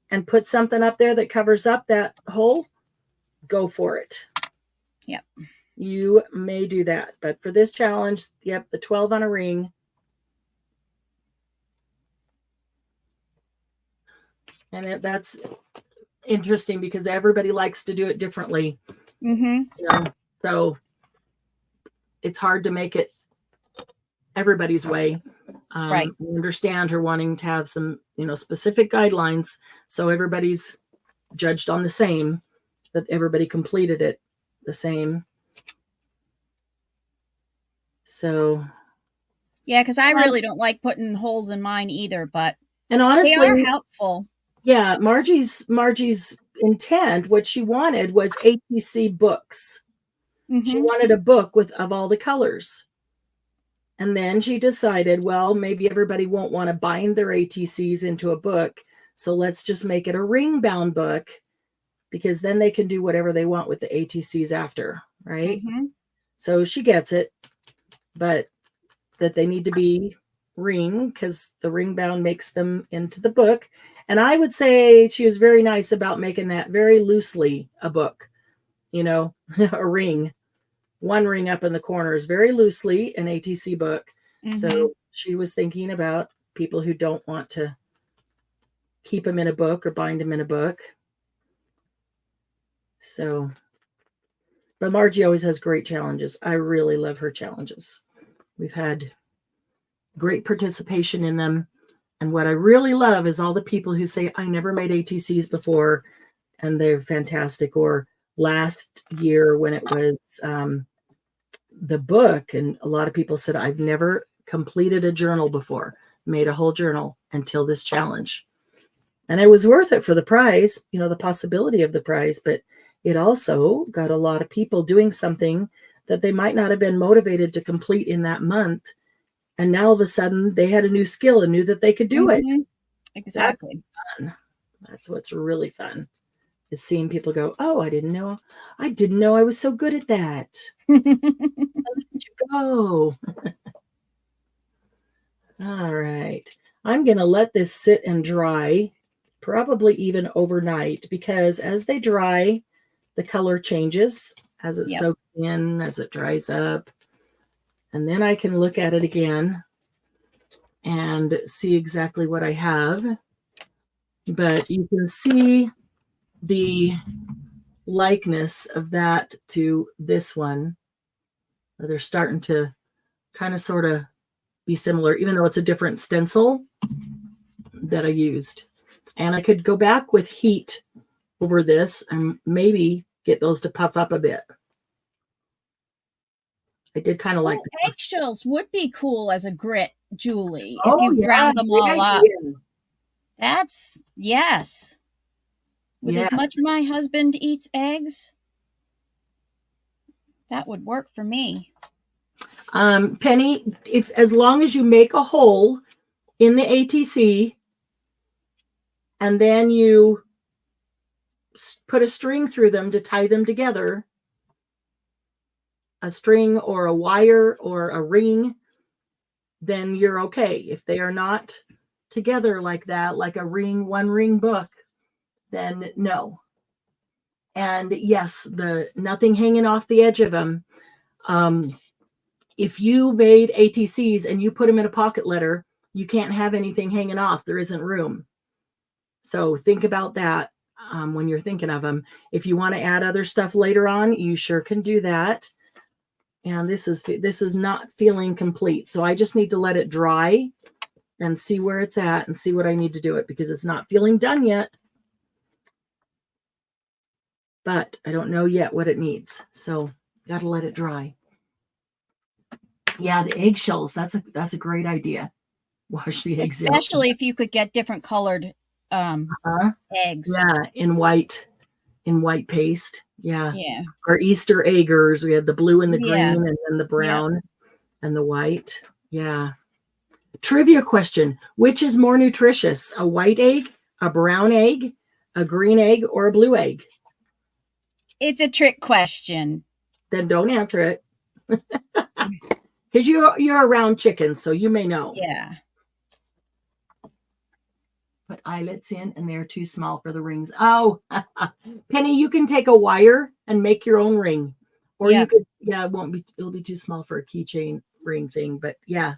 and put something up there that covers up that hole, go for it. Yep. You may do that. But for this challenge, the 12 on a ring. And that's interesting because everybody likes to do it differently. So it's hard to make it everybody's way. Right. We understand her wanting to have some, specific guidelines, so everybody's judged on the same. that everybody completed it the same. So. Yeah, because I really don't like putting holes in mine either, but and honestly, they are helpful. Yeah, Margie's intent, what she wanted was ATC books. Mm-hmm. She wanted a book of all the colors. And then she decided, well, maybe everybody won't want to bind their ATCs into a book. So let's just make it a ring bound book, because then they can do whatever they want with the ATCs after, right? Mm-hmm. So she gets it, but that they need to be ring, because the ring bound makes them into the book. And I would say she was very nice about making that very loosely a book, a ring. One ring up in the corners, very loosely an ATC book. Mm-hmm. So she was thinking about people who don't want to keep them in a book or bind them in a book. So, but Margie always has great challenges. I really love her challenges. We've had great participation in them. And what I really love is all the people who say, I never made ATCs before, and they're fantastic. Or last year when it was the book, and a lot of people said, I've never completed a journal before, made a whole journal until this challenge. And it was worth it for the prize, the possibility of the prize, but it also got a lot of people doing something that they might not have been motivated to complete in that month. And now all of a sudden they had a new skill and knew that they could do it. Exactly. That's fun. That's what's really fun, is seeing people go, oh, I didn't know I was so good at that. Where did you go? All right. I'm going to let this sit and dry, probably even overnight, because as they dry, the color changes as it soaks in, as it dries up. And then I can look at it again and see exactly what I have. But you can see the likeness of that to this one. They're starting to kind of sort of be similar, even though it's a different stencil that I used. And I could go back with heat over this and maybe get those to puff up a bit. I did kind of like eggshells would be cool as a grit, Julie, if you ground them all up. That's, yes. With as much my husband eats eggs, that would work for me. Penny, as long as you make a hole in the ATC and then you put a string through them to tie them together, a string or a wire or a ring, then you're okay. If they are not together like that, like a one ring book, then no. And yes, nothing hanging off the edge of them. If you made ATCs and you put them in a pocket letter, you can't have anything hanging off. There isn't room. So think about that when you're thinking of them. If you want to add other stuff later on, you sure can do that. And this is not feeling complete. So I just need to let it dry and see where it's at and see what I need to do it, because it's not feeling done yet. But I don't know yet what it needs. So got to let it dry. Yeah, the eggshells, that's a great idea. Wash the eggs. Especially if you could get different colored eggs. Yeah, in white paste. Yeah. Or Easter eggers. We had the blue and the green, and then the brown and the white. Yeah. Trivia question. Which is more nutritious? A white egg, a brown egg, a green egg, or a blue egg? It's a trick question. Then don't answer it. Because you're around chickens, so you may know. Yeah. Put eyelets in, and they're too small for the rings. Oh, Penny, you can take a wire and make your own ring. Or you could, it'll be too small for a keychain ring thing. But yeah,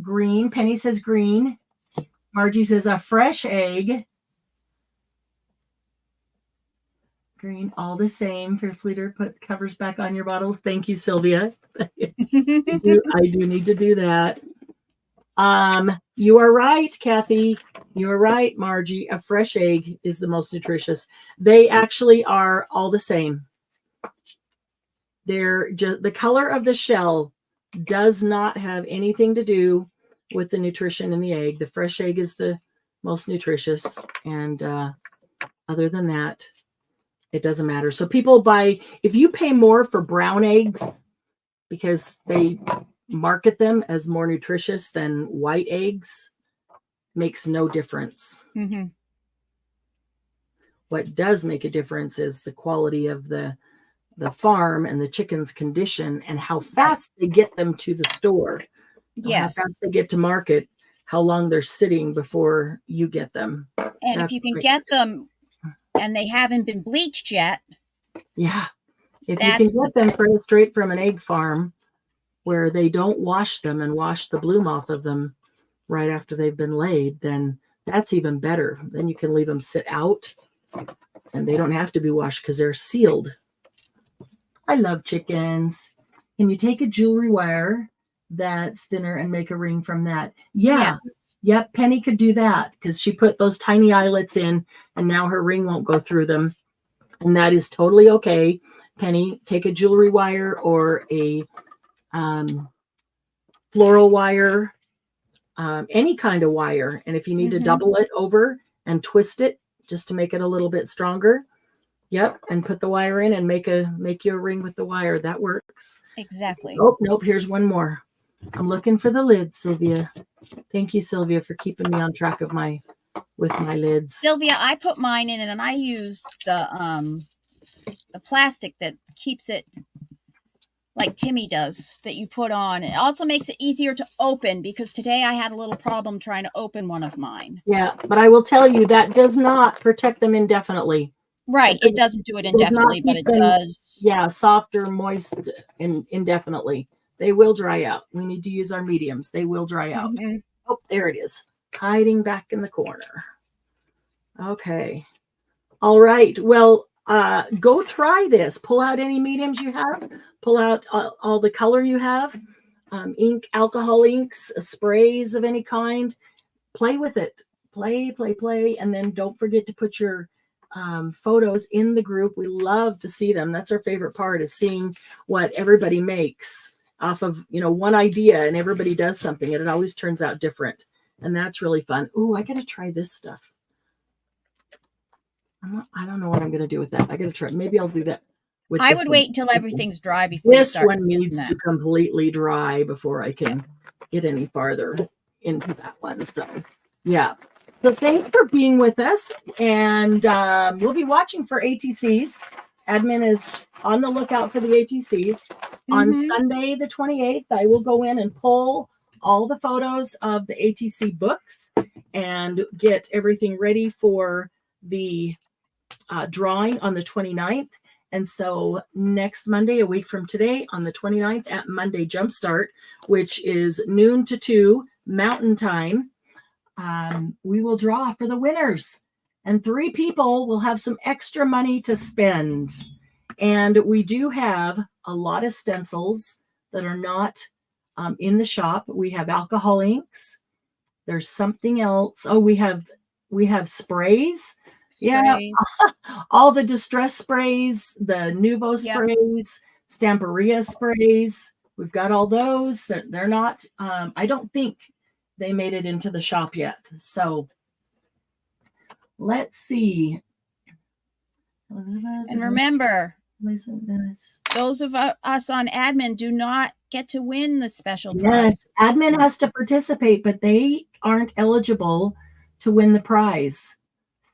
green. Penny says green. Margie says a fresh egg. Green, all the same. First leader, put covers back on your bottles. Thank you, Sylvia. I do need to do that. You are right, Kathy. You are right, Margie. A fresh egg is the most nutritious. They actually are all the same. They're just, the color of the shell does not have anything to do with the nutrition in the egg. The fresh egg is the most nutritious, and other than that, it doesn't matter. So people buy, if you pay more for brown eggs because they market them as more nutritious than white eggs, makes no difference. Mm-hmm. What does make a difference is the quality of the farm and the chicken's condition and how fast they get them to the store. Yes. How fast they get to market, how long they're sitting before you get them. And if you can get them and they haven't been bleached yet. Yeah. If you can get them straight from an egg farm where they don't wash them and wash the bloom off of them right after they've been laid, then that's even better. Then you can leave them sit out and they don't have to be washed because they're sealed. I love chickens. Can you take a jewelry wire that's thinner and make a ring from that? Yeah. Yes. Yep. Penny could do that because she put those tiny eyelets in and now her ring won't go through them. And that is totally okay. Penny, take a jewelry wire or a floral wire, any kind of wire. And if you need to double it over and twist it just to make it a little bit stronger, yep, and put the wire in and make you a ring with the wire. That works. Exactly. Oh, nope, here's one more. I'm looking for the lids, Sylvia. Thank you, Sylvia, for keeping me on track of my lids. Sylvia, I put mine in and I use the plastic that keeps it like Timmy does, that you put on. It also makes it easier to open because today I had a little problem trying to open one of mine. Yeah, but I will tell you that does not protect them indefinitely. Right. It doesn't do it indefinitely, but it does. Yeah, soft or moist indefinitely. They will dry out. We need to use our mediums. They will dry out. Mm-hmm. Oh, there it is. Hiding back in the corner. Okay. All right. Well, go try this. Pull out any mediums you have. Pull out all the color you have. Ink, alcohol inks, sprays of any kind. Play with it. Play. And then don't forget to put your photos in the group. We love to see them. That's our favorite part, is seeing what everybody makes off of, one idea, and everybody does something and it always turns out different. And that's really fun. Ooh, I got to try this stuff. I don't know what I'm going to do with that. I got to try. Maybe I'll do that. I would wait until everything's dry before you start. This one needs to completely dry before I can get any farther into that one. So, yeah. So thanks for being with us. And we'll be watching for ATCs. Admin is on the lookout for the ATCs. Mm-hmm. On Sunday, the 28th, I will go in and pull all the photos of the ATC books and get everything ready for the drawing on the 29th. And so next Monday, a week from today, on the 29th at Monday Jumpstart, which is noon to 2 Mountain Time, we will draw for the winners. And 3 people will have some extra money to spend. And we do have a lot of stencils that are not in the shop. We have alcohol inks. There's something else. Oh, we have sprays. Yeah, all the distress sprays, the Nuvo sprays, Stamperia sprays. We've got all those. They're not, I don't think they made it into the shop yet. So let's see. And remember, those of us on admin do not get to win the special prize. Yes, admin has to participate, but they aren't eligible to win the prize.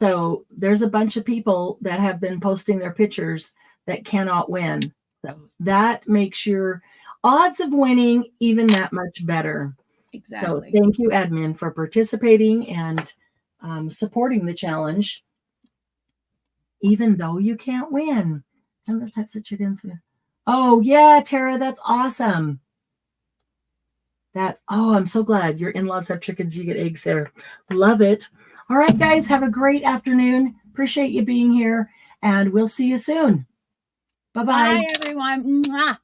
So there's a bunch of people that have been posting their pictures that cannot win. So that makes your odds of winning even that much better. Exactly. So thank you, admin, for participating and supporting the challenge, even though you can't win. Other types of chickens. Oh, yeah, Tara, that's awesome. I'm so glad your in-laws have chickens. You get eggs there. Love it. All right, guys, have a great afternoon. Appreciate you being here, and we'll see you soon. Bye-bye. Bye, everyone. Mwah.